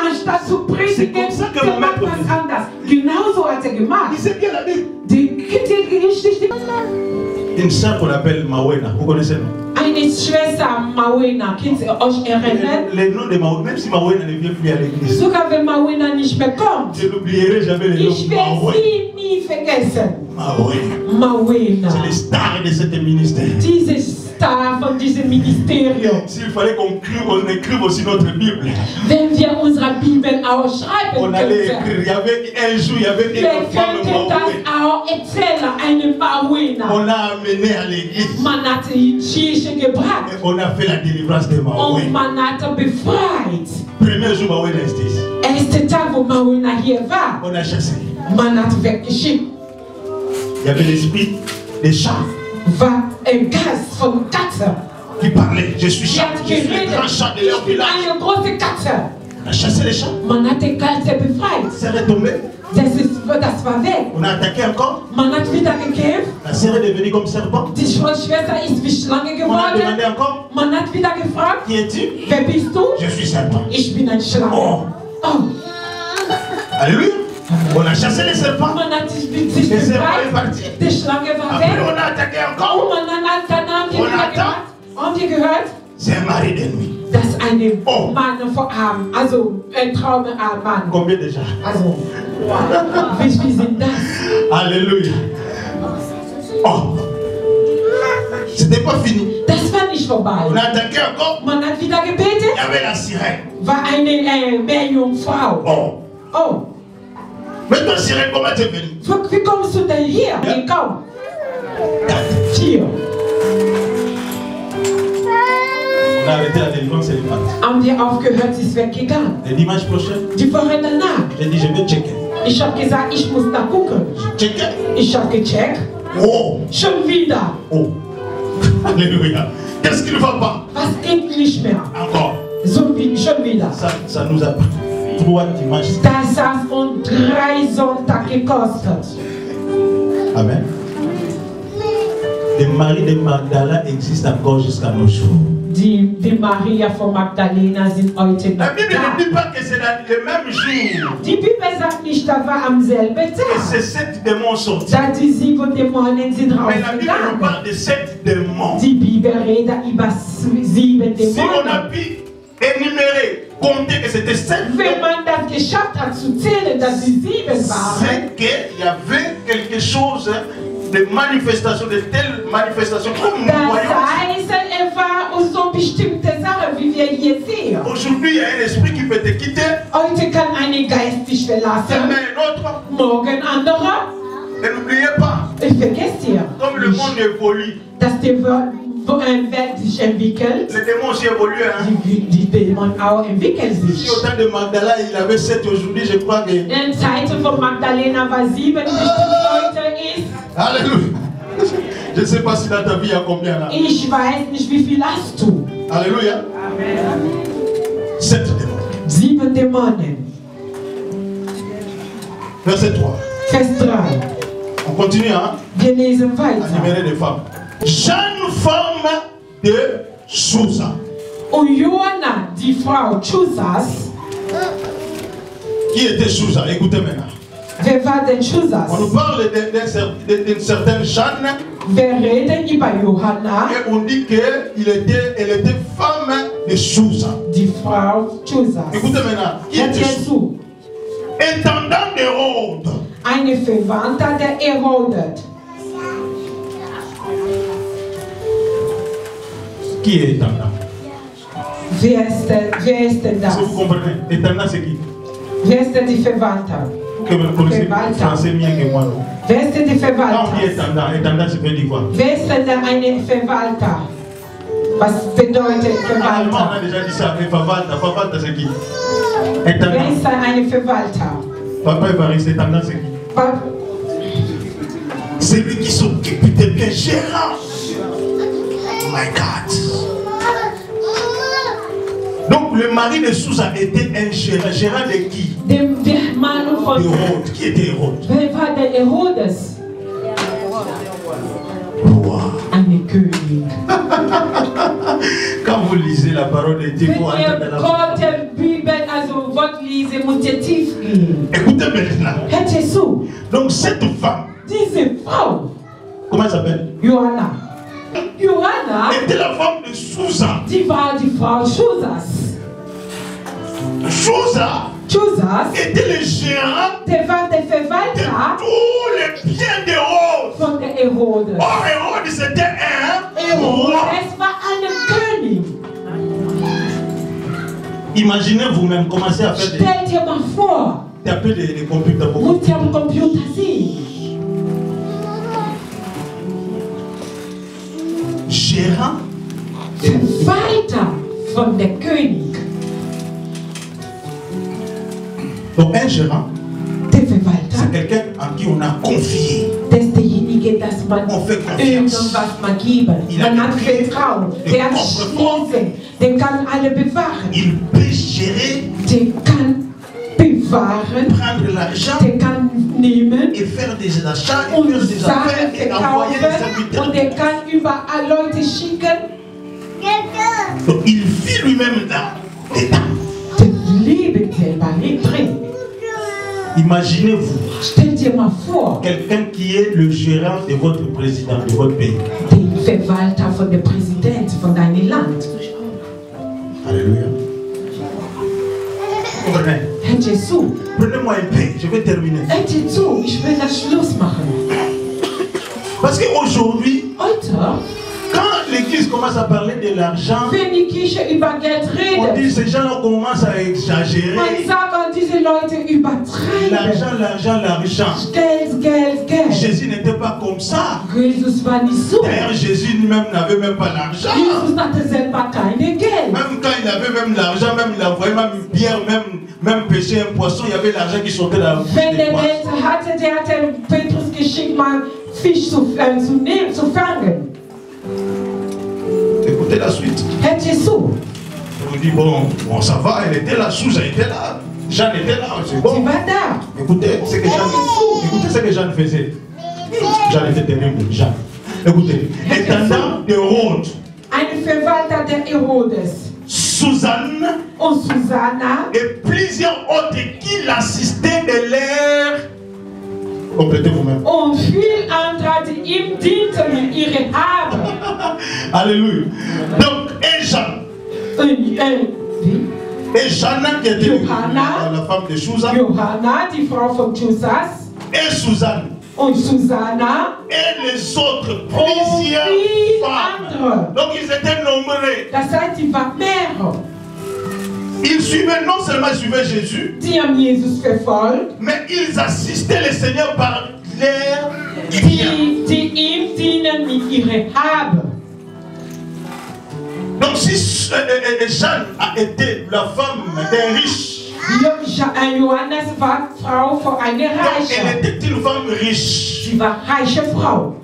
S2: anstatt zu predigen,
S1: C'est comme ça que
S2: der
S1: mon
S2: macht
S1: Maître
S2: was anders. Genauso hat er gemacht.
S1: Il sait bien la Bible.
S2: Die Geschichte.
S1: Une sœur qu'on appelle Mawena, vous connaissez le nom?
S2: Eine Schwester Mawena, könnt ihr euch erinnern?
S1: Le nom de Mawena, même si Mawena ne vient plus à l'église,
S2: Sogar wenn Mawena nicht mehr kommt,
S1: je n'oublierai jamais le nom
S2: ich werde
S1: Mawena.
S2: sie nie vergessen.
S1: Mawena.
S2: Mawena,
S1: C'est les stars de cet ministère.
S2: diese Star von diesem Ministerium.
S1: S'il fallait on écrive aussi notre Bible.
S2: Wenn wir unsere Bibel ausschreiben
S1: On allait
S2: könnten,
S1: écrire, il y avait un jour, il y avait
S2: wir
S1: une femme
S2: könnten das
S1: Mawena.
S2: auch erzählen, eine Mawena.
S1: On l'a amenée à l'église.
S2: Man hat die Kirche gebracht
S1: Et on a fait la délivrance de
S2: und
S1: Mawena.
S2: man hat befreit.
S1: Premier jour, Mawena était ici.
S2: Erster Tag, wo Mawena hier war,
S1: On a chassé.
S2: man hat weggeschickt.
S1: Il y avait l'esprit des chats
S2: War ein Geist von Katze.
S1: qui parlait. Je suis
S2: Die
S1: chat,
S2: hat
S1: je suis le
S2: geredet.
S1: grand chat de
S2: Ich
S1: leur
S2: bin
S1: village.
S2: eine große Katze.
S1: On a chassé les chats.
S2: Man hat den Katze befreit.
S1: C'est retombé.
S2: Das war weg.
S1: On a attaqué encore.
S2: Man hat wieder gekämpft.
S1: La sœur est devenue comme serpent.
S2: Die Schwester ist wie Schlange
S1: On a
S2: geworden.
S1: demandé encore.
S2: Man hat wieder gefragt,
S1: Qui es-tu?
S2: wer bist du?
S1: Je suis serpent.
S2: Ich bin ein Schlange.
S1: Oh.
S2: Oh.
S1: Alléluia. On a chassé les serpents.
S2: Man hat sich
S1: Les serpents est
S2: befreit.
S1: parti.
S2: Die Schlange war
S1: Après,
S2: weg.
S1: on a attaqué
S2: Und
S1: encore.
S2: man hat danach
S1: On
S2: wieder
S1: attend.
S2: gemacht. Haben wir gehört?
S1: C'est un mari de nuit.
S2: Dass eine
S1: Oh.
S2: Mann vor Abend, also ein Traummann.
S1: Combien déjà?
S2: Also, wie sind das?
S1: Alléluia. Oh. C'était pas fini.
S2: Das war nicht vorbei.
S1: On a attaqué encore.
S2: Man hat wieder
S1: Il
S2: gebetet,
S1: y avait la sirène.
S2: war eine Meerjungfrau.
S1: Oh.
S2: Oh,
S1: Mais toi, sirène, comment tu es venu?
S2: wie kommst du denn hier? Hier, komm.
S1: 4.
S2: Hier.
S1: On a arrêté la délivrance et les parti.
S2: Haben wir aufgehört, sie ist weggegangen.
S1: Le dimanche prochain,
S2: Die Woche danach.
S1: j'ai dit je vais checker.
S2: Ich habe gesagt, ich muss da gucken.
S1: Checker.
S2: Ich habe gecheckt.
S1: Oh.
S2: Schon wieder.
S1: Oh. Alléluia. Qu'est-ce qui ne va pas?
S2: Was geht nicht mehr?
S1: Encore.
S2: So wie, schon wieder.
S1: Ça nous a pris 3 dimanches.
S2: Das hat uns 3 Sonntage gekostet.
S1: Amen. Le mari de Magdala existe encore jusqu'à nos jours.
S2: Die Maria von Magdalena sind heute
S1: La
S2: noch
S1: Bible
S2: da.
S1: ne dit pas que c'est le même jour
S2: Die Bibel sagt nicht, da war am selben
S1: que
S2: Tag.
S1: ces 7 démons sortis.
S2: Da die 7 Dämonen sind
S1: Mais la Bible nous
S2: rausgegangen.
S1: parle de 7 démons.
S2: Die Bibel redet über 7
S1: Si on a
S2: Dämonen.
S1: pu énumérer, compter que c'était 7
S2: Wenn
S1: démons,
S2: man das geschafft hat zu zählen, dass sie 7 waren,
S1: c'est qu'il y avait quelque chose de manifestations, de telles manifestations comme nous voyons. Aujourd'hui, il y a un esprit qui peut te quitter. Demain, un autre. Et n'oubliez pas, comme le monde évolue, les démons aussi évoluent. Si au temps de Magdala, il avait 7 aujourd'hui, je crois que... Alléluia. Je ne sais pas si dans ta vie il y a combien là. Alléluia. 7 démons. Verset 3. On continue, hein? À numérer des femmes. Jeune femme de Susa. Qui était Susa? Écoutez maintenant. On nous parle d'une certaine Jeanne. Et on dit qu'elle était femme de Susa. Écoutez maintenant. Qui était Susa? Intendant d'Hérode.
S2: Eine Verwandte der Herodes.
S1: Qui est intendant?
S2: Wer ist denn das?
S1: Si vous comprenez, intendant c'est qui?
S2: Wer ist denn die Verwandte?
S1: Vous connaissez le français mieux que moi, non?
S2: Wer ist denn die Verwandte?
S1: Quand on dit intendant, intendant ça veut dire quoi?
S2: Wer ist denn eine Verwandte? Was bedeutet Verwandte?
S1: On a déjà dit ça, mais Verwandte c'est qui?
S2: Wer ist denn eine Verwandte?
S1: Papa Évariste, intendant c'est qui? C'est lui qui s'occupe des biens gérants. Oh my God. Donc le mari de Susa était un gérant. Gérant de qui? D'Hérode. Qui était Hérode?
S2: Wer war der Herodes?
S1: Roi.
S2: Eine Königin.
S1: Quand vous lisez la parole de Dieu, vous entendez la parole. Écoutez maintenant. Donc cette femme, comment elle s'appelle?
S2: Johanna.
S1: Était la femme de Susa.
S2: Die war die Frau Chusas.
S1: Susa était le gérant
S2: de
S1: tous les biens d'Hérode.
S2: Von der Herodes.
S1: Or Hérode c'était un roi.
S2: Es war eine König.
S1: Imaginez vous-même, commencez à faire
S2: Stell dir mal vor.
S1: Taper des computers.
S2: Muss ja am Computer sehen.
S1: Gérant.
S2: Verwalter von der König.
S1: Donc un gérant,
S2: c'est
S1: quelqu'un en qui on a confié.
S2: On
S1: fait confiance.
S2: Man hat Vertrauen. Der hat Schlüssel. Der kann alle bewahren.
S1: Il peut gérer.
S2: Der kann bewahren.
S1: Prendre l'argent.
S2: Der kann nehmen.
S1: Et faire des achats.
S2: Und
S1: faire des affaires. Et envoyer des serviteurs.
S2: Und der kann überall Leute schicken.
S1: Donc il vit lui-même dans des temps. Imaginez-vous quelqu'un qui est le gérant de votre président, de votre pays. Alléluia. Prenez-moi un peu, je vais terminer. Parce qu'aujourd'hui, quand l'église commence à parler de l'argent, on dit ces gens commencent à exagérer. L'argent. Jésus n'était pas comme ça. D'ailleurs, Jésus lui-même n'avait même pas l'argent. Même quand il avait même l'argent, même il envoyait même une pierre, même pêcher un poisson, il y avait l'argent qui sortait de la bouche des poissons. Écoutez la suite. On dit bon, ça va, elle était là, Susa était là, Jeanne était là, c'est bon. Écoutez ce que Jeanne faisait. Jeanne était terrible, Jeanne. Écoutez, intendant d'Hérode. Suzanne et plusieurs autres qui l'assistaient de l'air. Complétez vous-même.
S2: Und viel andere ihm dienten ihre Habe.
S1: Alléluia. Donc, et Jeanne. Et Jeanne qui était la femme de Susa.
S2: Johanna, die Frau von Chusas.
S1: Et Suzanne.
S2: Und Susanna
S1: et les autres, plusieurs femmes. Donc ils étaient nombreux.
S2: Das heißt, die war mehrere.
S1: Ils suivaient, non seulement ils suivaient Jésus,
S2: Die haben Jesus verfolgt,
S1: mais ils assistaient le Seigneur par leur bien.
S2: die ihm dienen mit ihrer Habe.
S1: Donc si Jeanne a été la femme d'un riche,
S2: Johannes war Frau von einer
S1: donc elle
S2: Reichen.
S1: était une femme riche.
S2: Sie war reiche Frau.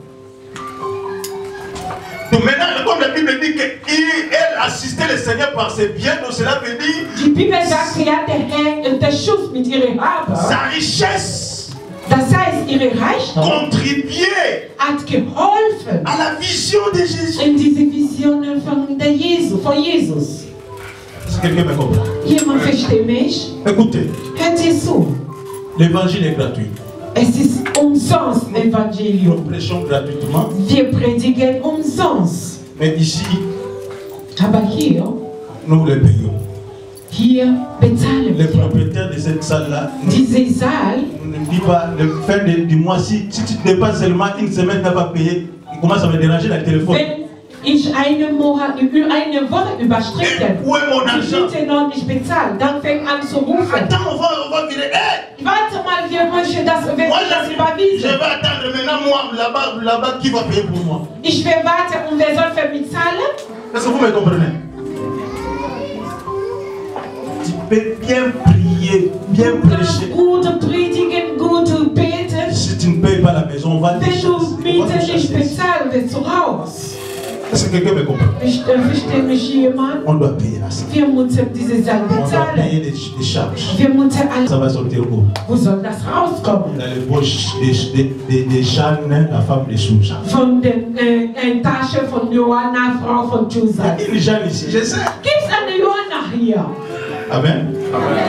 S1: Donc maintenant, comme la Bible dit qu'elle assistait le Seigneur par ses biens, donc cela veut dire
S2: Die Bibel sagt, ja, der Herr unterstützt mit ihrer Habe.
S1: sa richesse
S2: Das heißt, ihre Reichtum
S1: contribuait
S2: hat geholfen
S1: à la vision de Jésus.
S2: in diese Visionen von Jesus.
S1: Est-ce que quelqu'un me comprend?
S2: Jemand versteht mich?
S1: Écoutez,
S2: Hört ihr zu?
S1: l'évangile est gratuit.
S2: Es ist umsonst
S1: Nous
S2: Evangelium.
S1: prêchons gratuitement,
S2: Wir predigen umsonst.
S1: mais ici,
S2: Aber hier
S1: nous les payons.
S2: bezahlen
S1: Les
S2: wir.
S1: propriétaires de cette salle-là
S2: Diese Saal,
S1: ne me disent pas, le fin du mois, si tu ne dépasses seulement une semaine, tu n'as pas payé, il commence à me déranger dans le téléphone.
S2: wenn ich eine Woche überschritten,
S1: Où est mon
S2: die
S1: argent?
S2: Miete noch nicht bezahlt, dann fängt an zu rufen.
S1: Attends, on va virer. Hey!
S2: Warte mal, wir möchten das, wenn
S1: Moi,
S2: wir das
S1: je
S2: überwiesen.
S1: vais attendre maintenant, moi, là-bas, qui va payer pour moi?
S2: Ich will warten und wer soll für mich zahlen?
S1: Est-ce que vous me comprenez? Tu peux bien prier, bien prêcher.
S2: Gut predigen, gut beten.
S1: Si tu ne payes pas la maison, on va te
S2: Wenn
S1: chasser.
S2: du Miete nicht bezahlen willst, zu Haus.
S1: Est-ce que quelqu'un me comprend?
S2: Versteht mich jemand?
S1: On doit payer la salle.
S2: Wir müssen diese Sache
S1: On doit
S2: bezahlen.
S1: payer les charges.
S2: Wir müssen alles.
S1: Ça va sortir où?
S2: Wo soll das rauskommen?
S1: Dans les poches de Jeanne, la femme de Sousa.
S2: Von der Tasche von Johanna, Frau von
S1: Il y
S2: Chusa.
S1: a une Jeanne ici, je sais.
S2: Gibt's eine Johanna hier?
S1: Amen.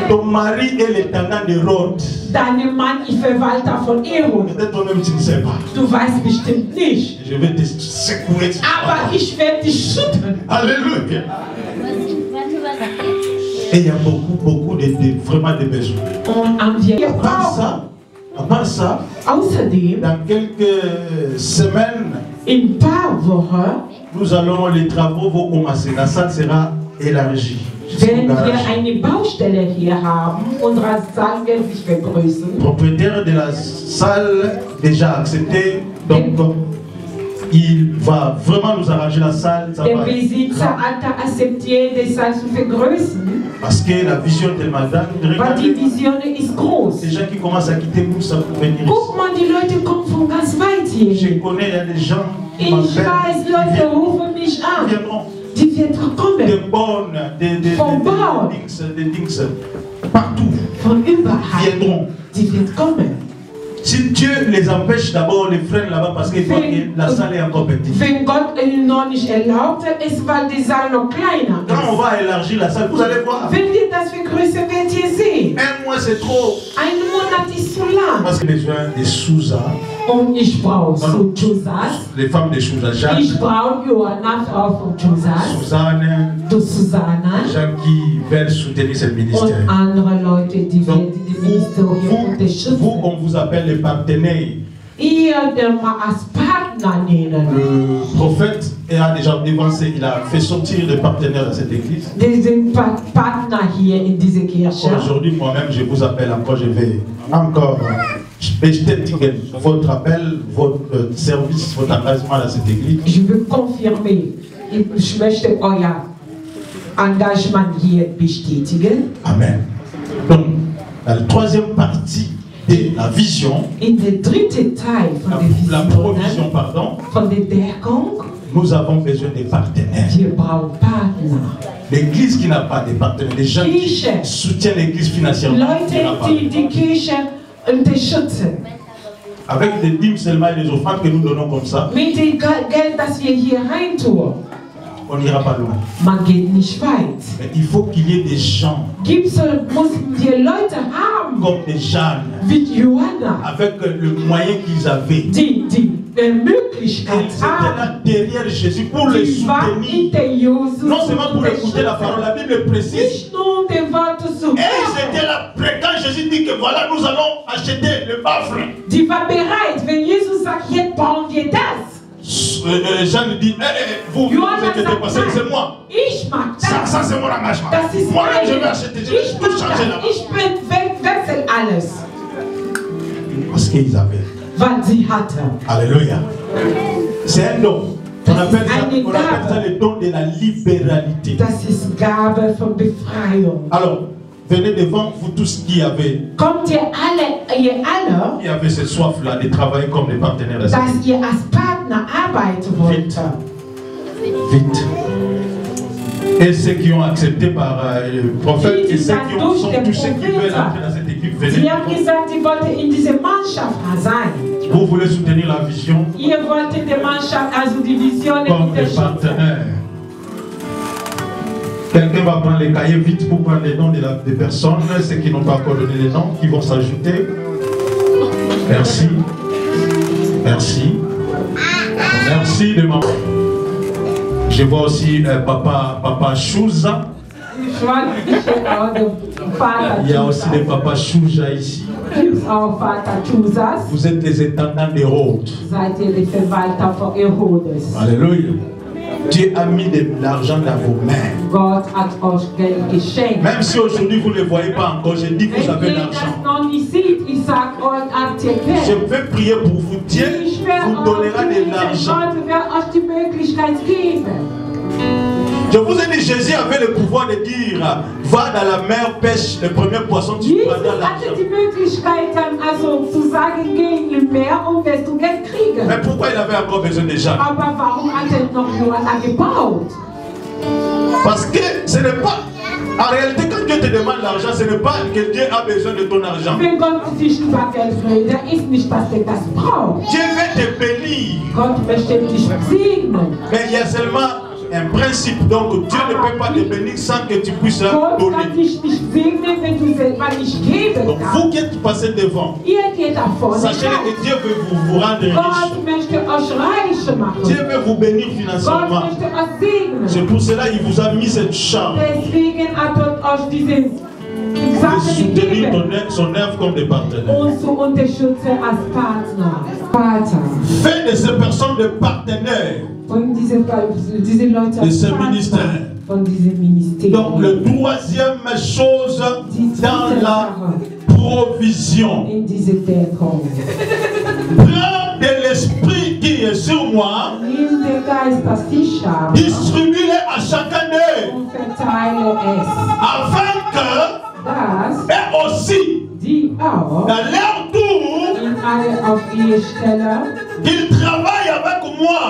S1: Ton mari est l'intendant de Rhodes.
S2: Dein Mann ist Verwalter von Ehud.
S1: Peut-être toi-même tu ne sais pas.
S2: Du weißt bestimmt nicht.
S1: Je vais te secouer.
S2: Aber ich werde dich schütteln.
S1: Alléluia. Et il y a beaucoup vraiment de besoins.
S2: Und haben wir
S1: À part ça,
S2: Außerdem,
S1: dans quelques semaines,
S2: in ein paar Wochen
S1: les travaux vont commencer. La salle sera élargie.
S2: werden wir eine Baustelle hier haben. Unsere Saal wird sich vergrößern.
S1: Le propriétaire de la salle déjà accepté, donc il va vraiment nous arranger la salle. Ça
S2: Der
S1: va
S2: Besitzer hat akzeptiert, die Saal zu vergrößern,
S1: parce que la vision de madame,
S2: weil die
S1: regardez
S2: Vision ist groß.
S1: les gens qui commencent à quitter Moussa pour venir
S2: Guck mal, die Leute kommen von ganz weit
S1: ici. Je
S2: hier.
S1: connais, il y a des gens qui
S2: Ich weiß, Leute rufen mich an.
S1: viendront.
S2: Die werden kommen.
S1: Des bonnes, des dings, partout
S2: Von überall.
S1: viendront.
S2: Die werden kommen.
S1: Si Dieu les empêche d'abord, les freine là-bas parce que la salle est encore petite.
S2: Wenn Gott noch nicht erlaubt ist, weil die Saal noch kleiner
S1: Quand on
S2: ist.
S1: va élargir la salle, vous allez voir.
S2: Wenn wir das vergrößern, werdet ihr sehen.
S1: Un mois c'est trop.
S2: Ein Monat ist zu lang.
S1: Parce que les besoins de Sousa,
S2: Und ich brauche so Chusas.
S1: les femmes de Sousa, Jacques,
S2: Ich brauche Johanna, Frau von Chusas.
S1: Suzanne,
S2: Du Susanna.
S1: les gens qui veulent soutenir ce
S2: Und
S1: ministère.
S2: andere Leute, die
S1: Donc,
S2: werden die Ministerium unterstützen.
S1: on vous appelle les partenaires.
S2: Ihr, der mal als Partner nennen.
S1: Le prophète a déjà avancé, il a fait sortir des partenaires dans cette église.
S2: Die sind Partner hier in dieser Kirche.
S1: Aujourd'hui, moi-même, je vous appelle encore, je vais encore bestätigen votre appel, votre service, votre engagement dans cette église.
S2: Je veux confirmer, ich möchte euer Engagement hier bestätigen.
S1: Amen. Donc, dans la troisième partie de la vision,
S2: In der dritte Teil von
S1: la
S2: der
S1: provision,
S2: Vision,
S1: pardon,
S2: von der Deckung,
S1: nous avons besoin de partenaires.
S2: wir brauchen Partner.
S1: L'église qui n'a pas de partenaires, des gens qui
S2: Kirche.
S1: soutiennent l'église financièrement, qui n'a
S2: Leute,
S1: pas.
S2: die die Kirche unterstützen.
S1: Avec des dîmes seulement et des offrandes que nous donnons comme ça,
S2: Mit dem Geld, das wir hier reintun,
S1: on n'ira pas loin.
S2: man geht nicht weit.
S1: Mais il faut qu'il y ait des gens
S2: Müssen wir Leute haben,
S1: comme des Jeanne,
S2: wie Johanna,
S1: avec le moyen qu'ils avaient.
S2: die Möglichkeit
S1: Ils étaient
S2: haben,
S1: là derrière Jésus pour le
S2: die war
S1: soutenir.
S2: hinter Jesus
S1: Non seulement pour écouter la
S2: unterstützen.
S1: parole, la Bible précise
S2: Nicht nur um dem Wort zu
S1: ils étaient là prêts quand Jésus dit que voilà, nous allons acheter le baffle.
S2: Die war bereit, wenn Jesus sagt, jetzt bauen wir das.
S1: Jean dit, vous inquiétez pas, c'est moi.
S2: Ich mag das.
S1: Ça c'est mon engagement.
S2: Das ist
S1: Moi
S2: mein.
S1: je vais acheter, je vais tout changer là-bas.
S2: Ich wechsle alles.
S1: Parce qu'ils avaient.
S2: Was sie hatte.
S1: Alléluia. C'est un don. On appelle ça le don de la libéralité.
S2: Das ist Gabe von Befreiung.
S1: Alors, venez devant vous tous qui avez.
S2: Kommt ihr alle,
S1: Qui avez cette soif-là de travailler comme des partenaires.
S2: dass ihr als Partner arbeiten wollt.
S1: Vite. Et ceux qui ont accepté par le prophète et ceux qui sont tous ceux qui veulent entrer dans cette équipe, venez.
S2: Sie haben gesagt, sie wollten in diese Mannschaft sein.
S1: Vous voulez soutenir la vision
S2: Ihr wollt die Mannschaft, also die Vision
S1: comme des partenaires. Quelqu'un va prendre les cahiers vite pour prendre les noms des personnes, ceux qui n'ont pas encore donné les noms, qui vont s'ajouter. Merci. Merci. Merci de m'en. Je vois aussi Papa Chouza. Il y a aussi des Papa Chouza ici. Vous êtes les intendants d'Hérode. Alléluia. Dieu a mis de l'argent dans vos mains. Même si aujourd'hui vous ne le voyez pas encore, je dis que vous avez l'argent. Je vais prier pour vous. Dieu vous donnera de l'argent. Je vous ai dit, Jésus avait le pouvoir de dire, va dans la mer, pêche le premier poisson, tu prendras l'argent. Mais pourquoi il avait encore besoin de gens? Parce que ce n'est pas... En réalité, quand Dieu te demande l'argent, ce n'est pas que Dieu a besoin de ton argent. Dieu veut te bénir. Mais il y a seulement un principe, donc Dieu ne peut pas te bénir sans que tu puisses donner. Donc vous qui êtes passé devant, sachez que Dieu veut vous rendre riche. Dieu veut vous bénir financièrement. C'est pour cela qu'il vous a mis cette charge de soutenir son œuvre comme des partenaires. Fais de ces personnes des partenaires de ce ministère. Donc, le troisième chose dans la provision. Prends de l'esprit qui est sur moi, distribue-le à chacun d'eux, afin que, et aussi, dans leur tour, qu'ils travaillent avec moi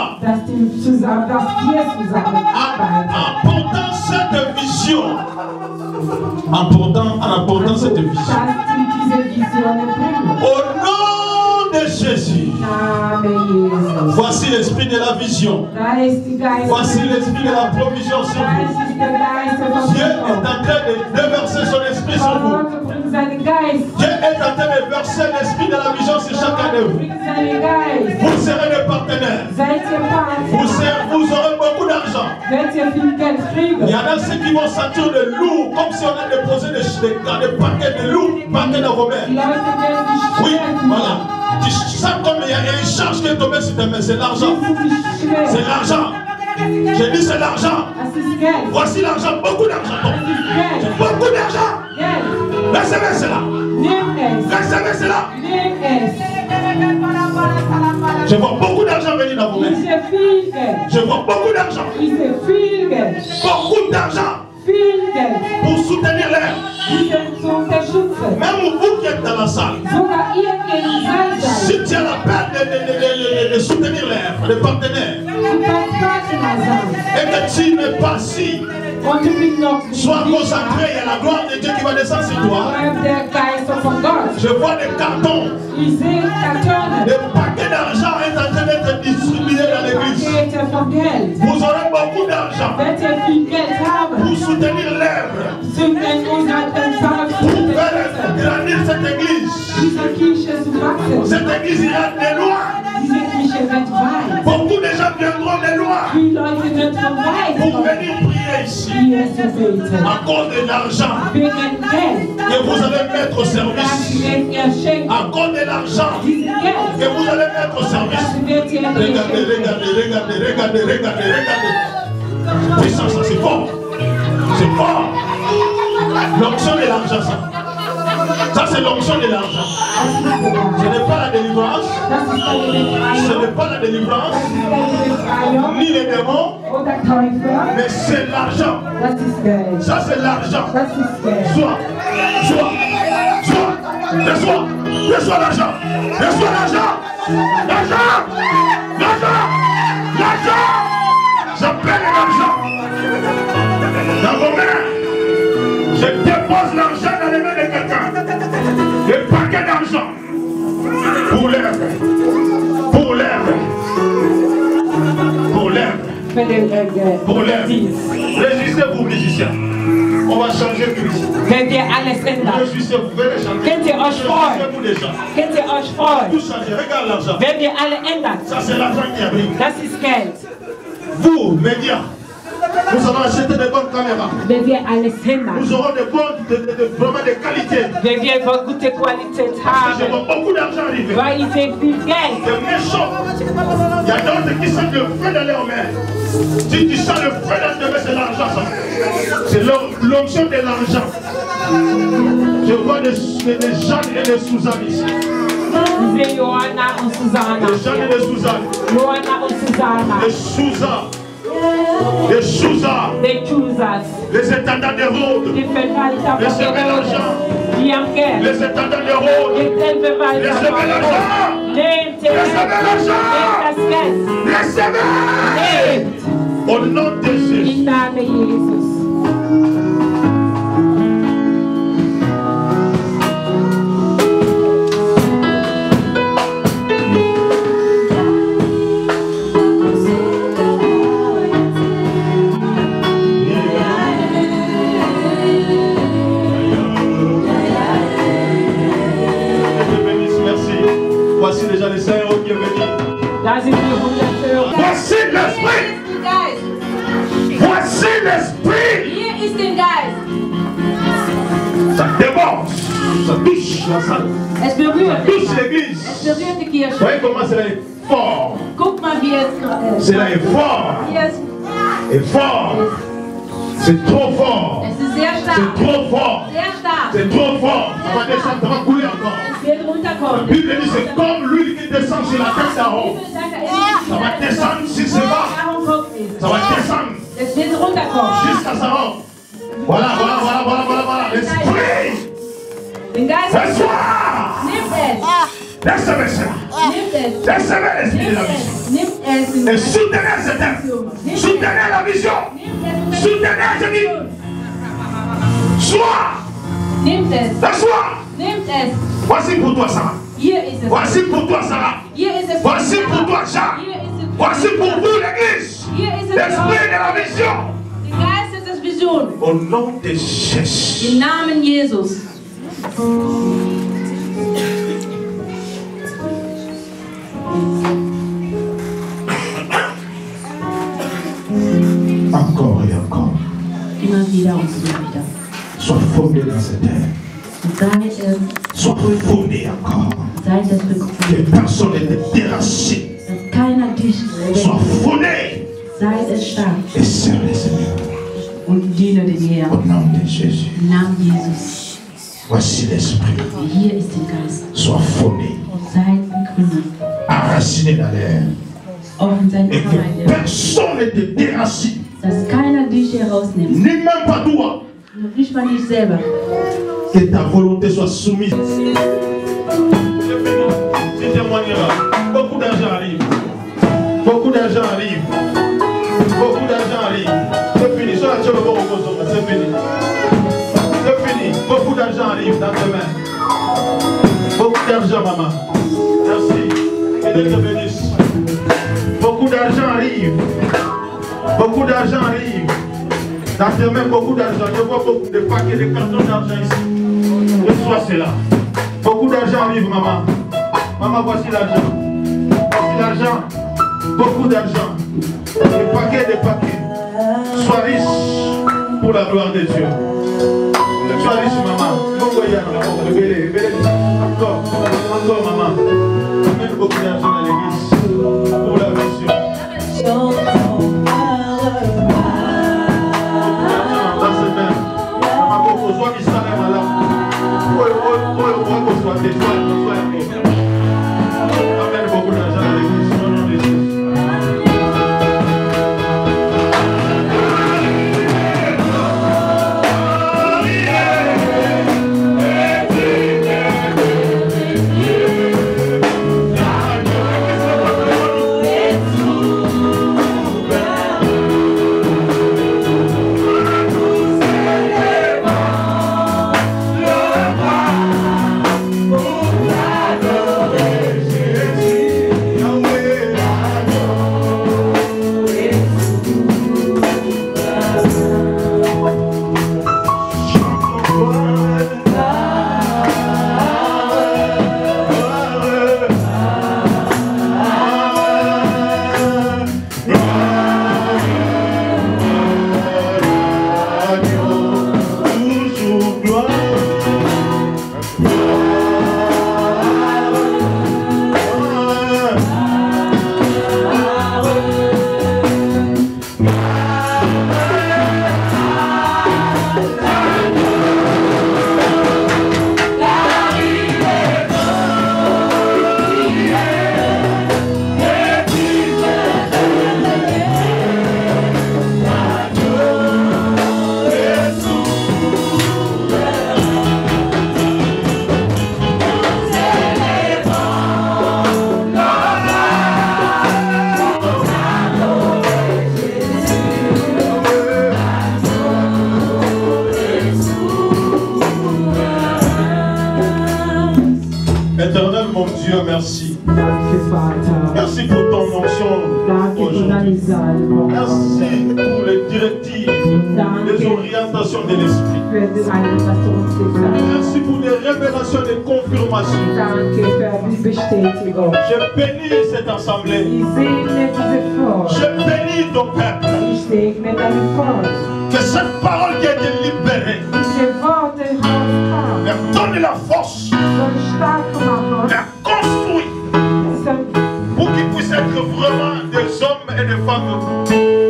S1: en portant cette vision. En apportant cette vision. Au nom de Jésus. Voici l'esprit de la vision. Voici l'esprit de la provision sur vous. Dieu est en train de déverser son esprit sur vous. Dieu est en train de verser l'esprit de la vision sur chacun de vous. Vous serez des partenaires. Vous aurez beaucoup d'argent. Il y en a ceux qui vont sentir de lourd, comme si on a déposé des paquets de lourd, paquets dans vos mains. Oui, voilà. Tu sens comme il y a une charge qui est tombée sur tes mains. C'est l'argent. C'est l'argent. J'ai dit c'est l'argent. Voici l'argent, beaucoup d'argent. Beaucoup d'argent. Recevez cela. Recevez cela. Je vois beaucoup d'argent venir dans vos mains. Je vois beaucoup d'argent. Beaucoup d'argent. Pour soutenir l'air. Même vous qui êtes dans la salle, si tu as la peine de soutenir l'air, de partenaires, et que tu n'es pas si, sois concentré, il y a la gloire de Dieu qui va descendre sur toi. Je vois des cartons, des paquets d'argent est en train d'être distribués dans l'église. Vous aurez beaucoup d'argent pour soutenir l'œuvre, pour faire grandir cette église. Cette église ira de loin. Beaucoup de gens viendront prendre de loin pour venir prier ici. À cause de l'argent que vous allez mettre au service. À cause de l'argent que vous allez mettre au service. Regardez. Puissance, ça c'est fort. C'est fort. L'onction de l'argent, ça. Ça c'est l'onction de l'argent. Ce n'est pas la délivrance. Ce n'est pas la délivrance. Ni les démons. Mais c'est l'argent. Ça c'est l'argent. Reçois l'argent. Reçois l'argent. L'argent. J'appelle l'argent. Dans vos mains. Je dépose l'argent dans les mains de quelqu'un. Le paquet d'argent. Pour l'herbe. Pour l'herbe. Pour l'herbe. Pour l'herbe. Résistez-vous, musiciens. On va changer de musique. Résistez-vous, venez changer. Résistez-vous déjà. Tout changer. Regarde l'argent. Ça, c'est l'argent qui a pris. Vous, médias. Nous allons acheter de bonnes caméras. Nous aurons vraiment de qualité. Je vois beaucoup d'argent arriver. De méchants. Il y a d'autres qui sentent le feu dans leurs mains. Si tu sens le feu dans tes mains, c'est l'argent ça. C'est l'onction de l'argent. Je vois des gens et des Suzanne ici. Des gens et des Suzanne. Des Sousa, les étendants de Rhodes, recevez l'argent, les étendants de Rhodes, recevez l'argent, au nom de Jésus. Voici déjà les 5 € qui est venu. Voici l'esprit. Voici l'esprit. Ça déborde. Ça touche la salle. Ça touche l'église. Vous voyez comment cela est fort. Cela est fort. Et fort. C'est trop fort. C'est trop fort. C'est trop fort. Ça va descendre, ça va couler encore. La Bible dit c'est comme l'huile qui descend sur la tête d'Aaron. Ça va descendre sur ses bras. Ça va descendre jusqu'à sa robe. Voilà. L'esprit. Ce soir. Recevez cela. Recevez l'esprit de la vision. Et soutenez cette œuvre. Soutenez la vision. Soutenez, je dis. Sois. Sois. Voici pour toi, Sarah. Voici pour toi, Sarah. Voici pour toi, Jacques. Voici pour vous, l'église. L'esprit de la vision. Au nom de Jésus.
S3: Im Namen Jesus.
S1: Encore et encore.
S3: Immer wieder und immer wieder.
S1: Sois fondé dans cette terre. Sois fondé encore. Que personne ne te déraciné. Sois fondé. Et serve le Seigneur.
S3: Und diene dem Herrn.
S1: Au nom de Jésus.
S3: Im Namen Jesus.
S1: Voici l'esprit.
S3: Hier ist der Geist.
S1: Sois fondé.
S3: Seid begründet.
S1: Enraciné dans l'air.
S3: Offen seid
S1: Et que personne ne te déracine.
S3: Dass keiner dich herausnimmt.
S1: Ni même pas toi.
S3: Nicht mal dich selber.
S1: Que ta volonté soit soumise. Tu témoigneras. Beaucoup d'argent arrive. Beaucoup d'argent arrive. Beaucoup d'argent arrive. C'est fini. C'est fini. C'est fini. Beaucoup d'argent arrive dans tes mains. Beaucoup d'argent, maman. Merci. Que Dieu te bénisse. Beaucoup d'argent arrive. Beaucoup d'argent arrive. Dans tes mains, beaucoup d'argent. Je vois beaucoup de paquets de cartons d'argent ici. Reçois cela. Beaucoup d'argent arrive, maman. Maman, voici l'argent. Voici l'argent. Beaucoup d'argent. Des paquets. Sois riche pour la gloire de Dieu. Sois riche, maman. Encore, maman. Amène beaucoup d'argent à l'église pour la mission. Amène beaucoup d'argent à l'église. Au nom de Jésus. Éternel mon Dieu, merci. Merci pour ton onction aujourd'hui. Merci pour les directives, les orientations de l'esprit. Merci pour les révélations et confirmations. Je bénis cette assemblée. Je bénis ton peuple. Que cette parole qui a été libérée leur donne la force, leur construit, pour qu'ils puissent être vraiment des hommes et des femmes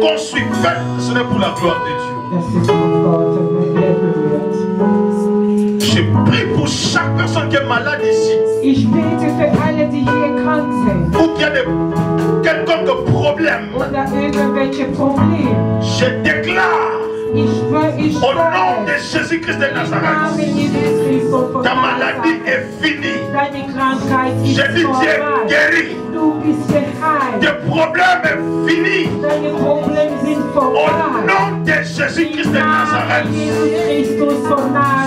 S1: construits, faits. Ce n'est pour la gloire de Dieu. Je prie pour chaque personne qui est malade ici, ou qui a quelconque problème. Je déclare au nom de Jésus-Christ de Nazareth, ta maladie est finie. Je dis tu es guéri. Tes problèmes est fini. Au nom de Jésus-Christ de Nazareth,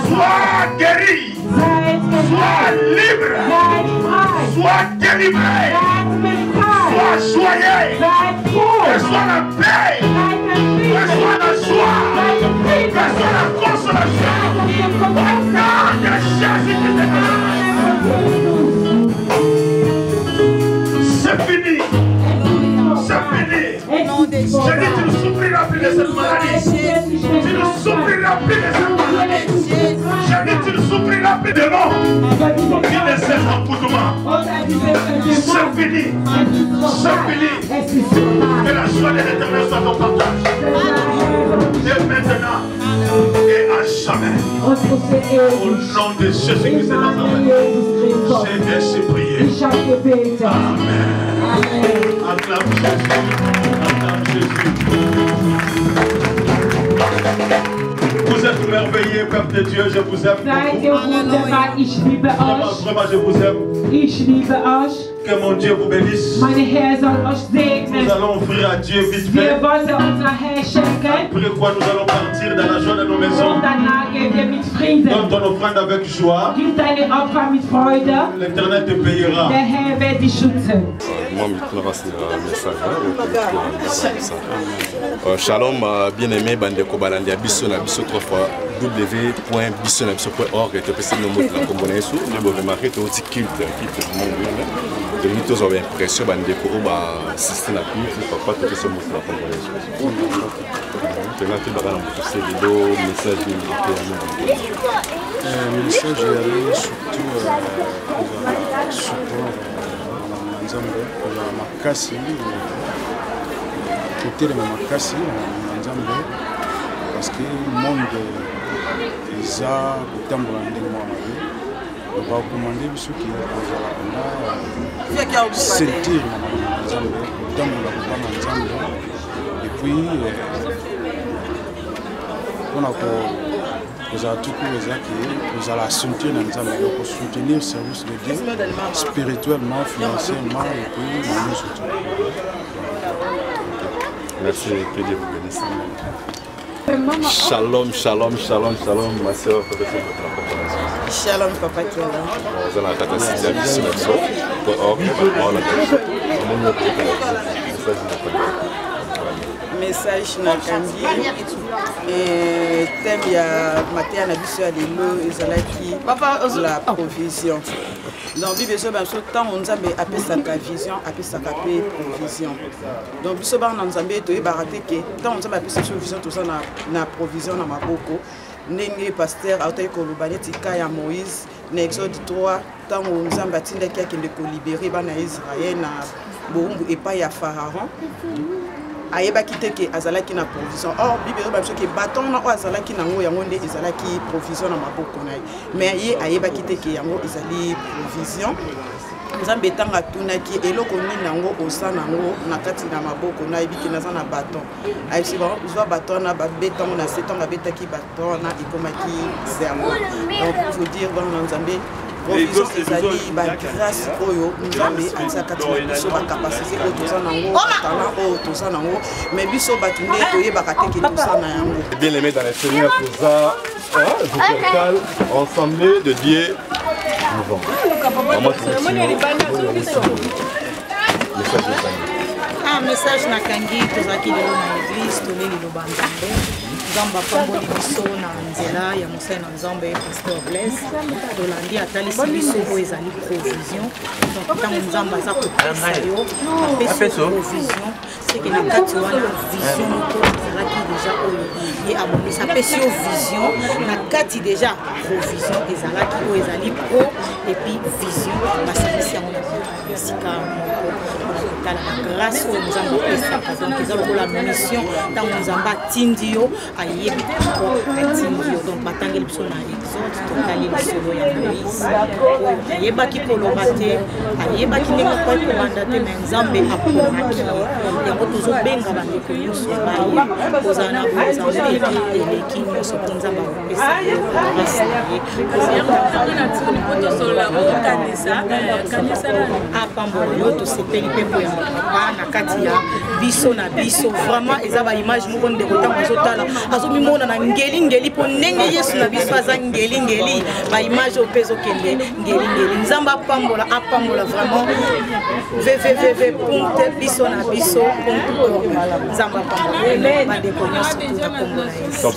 S1: sois guéri, sois libre, sois délivré, sois joyeux, reçois la paix, reçois la joie, reçois la consolation. Au nom de Jésus-Christ de Nazareth, c'est fini. C'est fini. Je dis, tu ne souffriras plus de cette maladie. Tu ne souffriras plus de cette maladie. Je dis, tu ne souffriras plus de mort. Il ne cesse en poutement. C'est fini. C'est fini. Que la joie de l'Éternel soit ton partage. Dès maintenant et à jamais. Au nom de Jésus-Christ de Nazareth, j'ai ainsi prié. Amen. Acclame Jésus. Acclame Jésus. Vous êtes merveilleux, peuple de Dieu. Je vous aime beaucoup. Vraiment, je vous aime. Que mon Dieu vous bénisse. Nous allons offrir à Dieu vite fait. Après quoi nous allons partir dans la joie de nos maisons. Donne ton offrande avec joie. L'Éternel te payera.
S4: Shalom, bien-aimé, Bandeko Balandia, Bisso na Bisso 3 fois www.bissonabisso.org et te passer nos mots de la communauté. Vous remarquez que c'est culte, nous tous avons l'impression que nous avons système à plus, papa, tout ce monde la congolaise. Tu as fait des messages
S5: le message est surtout support Nzambe pour la makasi, côté de la makasi Nzambe, parce que le monde est à tambour en démon. On va recommander ceux qui ont sentir Nzambe, tambour et puis on a la soutenir pour soutenir le service de Dieu spirituellement, financièrement et puis nous surtout.
S4: Merci, que Dieu vous bénisse. Shalom, shalom, shalom, shalom, ma soeur,
S6: Shalom, papa qui est là.
S4: Vous allez attaquer la sixième mission.
S6: Message Nakangi et thème ya matin na biso ya lelo ezalaki la provision. Donc biso baso tant Nzambe apesaka vision, apesaka pe provision. Donc biso ba na Nzambe to yebarate ke tant Nzambe apesaka vision to ça na provision na maboko. Ndenge pasteur autaki koloba neti ka ya Moïse na Exode 3 tant Nzambe atindaki akende ko libérer bana Israël na bombu epai ya Pharaon. Ayeba kiteke azalaki na provision. Or Bible ba biso ke baton na azalaki nango yango nde ezalaki provision na maboko na ye. Mais ye ayeba kiteke yango ezali provision. Nzambe tanga tunaki eloko nini nango osa nango na kati na maboko na yebiki naza na baton. Ayebisi ba uzwa baton na ba betango na setonga betaki baton na ekomaki serment. Donc il faut dire dans Nzambe provision ezali ba grâce oyo Nzambe azaka tina biso ba capacité oyo toza nango talent oyo toza nango mais biso bato nde toyebaka te ke toza na yango.
S4: Bien aimé dans le Seigneur toza Jocal ensemble de Dieu nous
S7: message Nakangi tozaki lelo na église toleli loba Nzambe Nzambe apamboli biso na nzela ya mosali na Nzambe pasteur Blaise tolandi atalisi biso oyo ezali provision donc ntango Nzambe aza kopesa yo apesi provision seke na kati wana vision moko ezalaki deja oyo ye abongisa apesi yo vision na kati deja provision ezalaki oyo ezali pro epuis vision basalisi yango na esika moko la grâce au Nzambe pesaka donc eza lokola mission ntango Nzambe atindi yo ayebi ko atindi yo donc batangeli biso na Exode totali lisolo ya Moïse ayebaki koloba te ayebaki ndenge kwa komanda te mais Nzambe akomaki yango tozobenga bandeko nyonso baye kozala na Nzambe eleki nyonso mpo Nzambe akopesa grâce na ye apambola yo tosepeli mpe po ya na kati ya biso na biso vraiment eza ba image moko ndeko ntango azotala azomimona na ngeli po ndenge Yesu na biso aza ngeli ba image oyo mpe ezokende ngeli Nzambe apambola vraiment biso na biso Nzambe apambola bandeko nyonso na kombo na Yesu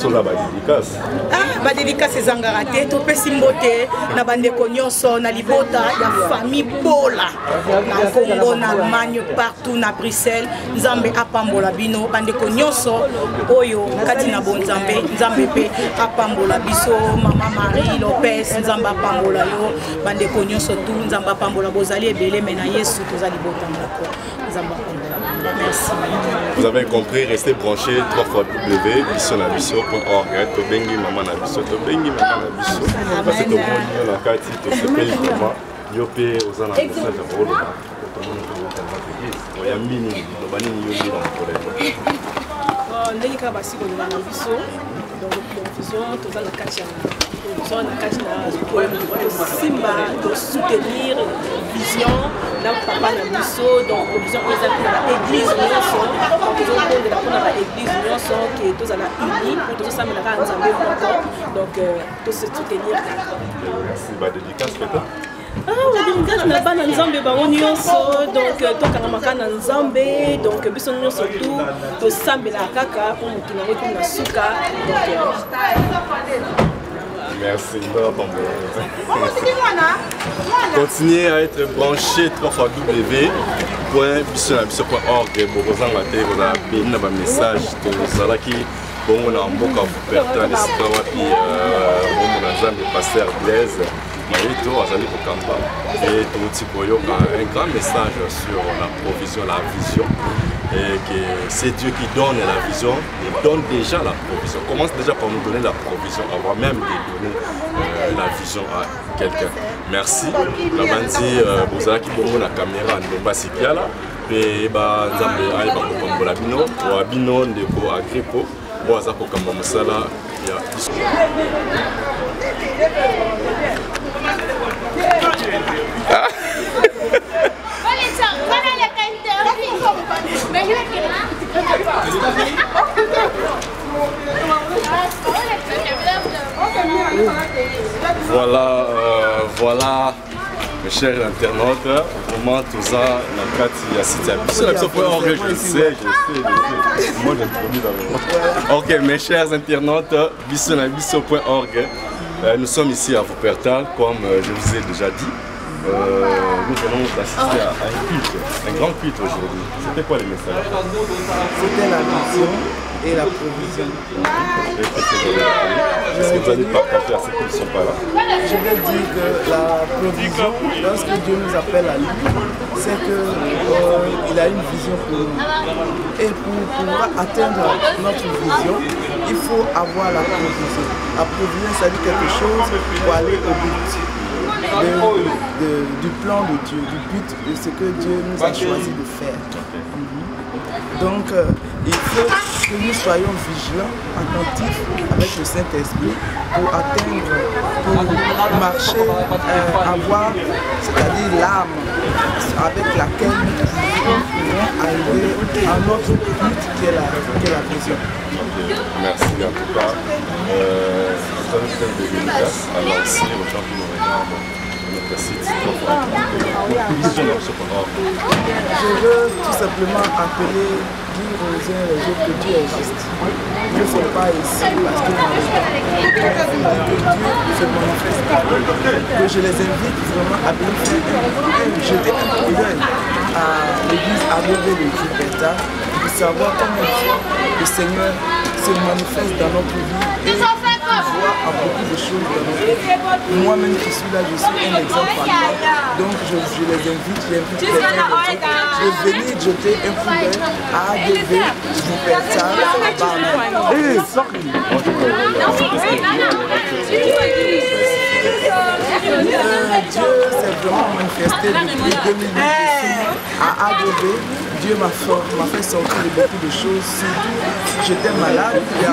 S7: badédicace ezangaka te topesi mbote na bandeko nyonso na libota ya famille Bola na Congo na Allemagne partout na Bruxelles Nzambe apambola bino bandeko nyonso oyo kati na bonzambe Nzambe pe apambola biso mama Marie Lopez Nzambe apambola yo bandeko nyonso tu Nzambe apambola bozali ebele mais na Yesu tozali botambako Nzambe apambola. Merci.
S4: Vous avez compris, restez branchés 3www.bissonabisso.org. Tobengi maman na biso, tobengi maman na biso. Parce que tout le monde na kati to se paye comment yo pe ozana message à rôle. Ya mini no banini yo bila problème.
S8: Ndenge ka basi ko na biso donc confusion tozala kati ya simba de soutenir vision na papa na biso donc vision ezali na église nyonso donc ezokondela mpona ba église nyonso ke tozala uni po tozosamelaka Nzambe moko donc tosoutenir kaka.
S4: Merci. Ba dédicace peut-être.
S8: badédicace na bana Nzambe bango nyonso donc tokangamaka na Nzambe donc biso nyonso tu tosambela kaka po mokili yango tu na suka donc
S4: Merci. Continuez à être branché www.bissonabiso.org. Vous avez un message. Bon, on a un beau cas pour perdre les pasteur Blaise. Maïto, Azali Kokamba. Et tout un grand message sur la provision, la vision. Et que c'est Dieu qui donne la vision, il donne déjà la provision. Commence déjà par nous donner la provision avant même de donner la vision à quelqu'un. Merci. La bandi, vous avez qui bon la caméra, ne pas si bien là. Et bah, nous avons un bino, ou un bino de ko agripo. Bon, ça pour comme ça là, il y a. Voilà, mes chers internautes, vraiment tout ça, je sais. Moi j'introduis d'abord. Ok, mes chers internautes, bissonabiso.org. Nous sommes ici à Wuppertal, comme je vous ai déjà dit. Nous venons d'assister à un culte, un grand culte aujourd'hui. C'était quoi les messages?
S9: C'était la vision et la provision.
S4: Est-ce que vous allez partager à ceux qui ne sont pas là?
S9: Je vais dire que la provision, lorsque Dieu nous appelle à lui, c'est qu'il a une vision pour nous. Et pour pouvoir atteindre notre vision, il faut avoir la provision. La provision, ça dit quelque chose pour aller au but. Du plan de Dieu, du but de ce que Dieu nous a choisi de faire. Donc, il faut que nous soyons vigilants, attentifs avec le Saint-Esprit pour atteindre, pour marcher, avoir, c'est-à-dire l'âme avec laquelle nous pouvons arriver à notre but qui est la vision.
S4: Merci en tout cas. Vous avez fait des dédicaces, alors aussi aux gens qui nous regardent. Je
S9: veux tout simplement appeler, dire aux uns et aux autres que Dieu existe. Ils ne sont pas ici parce que Dieu se manifeste. Que je les invite vraiment à bien jeter un coup d'œil à l'église Adoubé de Wuppertal pour savoir comment le Seigneur se manifeste dans notre vie et voit à beaucoup de choses dans notre vie. Moi-même qui suis là, je suis un exemple parfait. Donc je les invite, j'invite quelqu'un de venir jeter un coup d'œil à ADV, Wuppertal, à Dieu s'est vraiment manifesté depuis 2008 à ADV. Dieu m'a fait sortir de beaucoup de choses. J'étais malade, il y a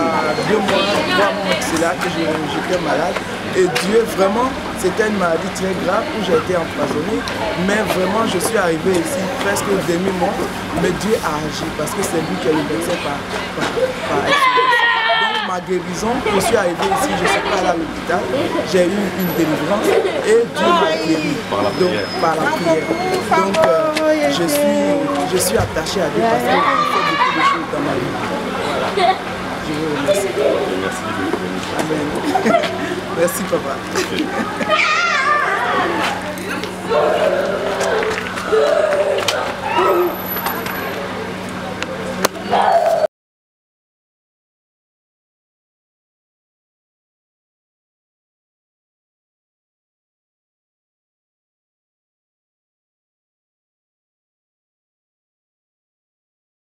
S9: 2 mois, 3 mois c'est là que j'étais malade. Et Dieu, vraiment, c'était une maladie très grave où j'ai été empoisonné. Mais vraiment, je suis arrivé ici presque demi-mort. Mais Dieu a agi parce que c'est lui qui a le médecin par excellence. Donc, ma guérison, je suis arrivé ici, je ne suis pas allé à l'hôpital. J'ai eu une délivrance et Dieu m'a guéri par la prière. Donc, je suis attaché à Dieu parce qu'il fait beaucoup de choses dans ma vie. Voilà. Je vous remercie.
S4: Merci.
S9: Amen. Merci papa.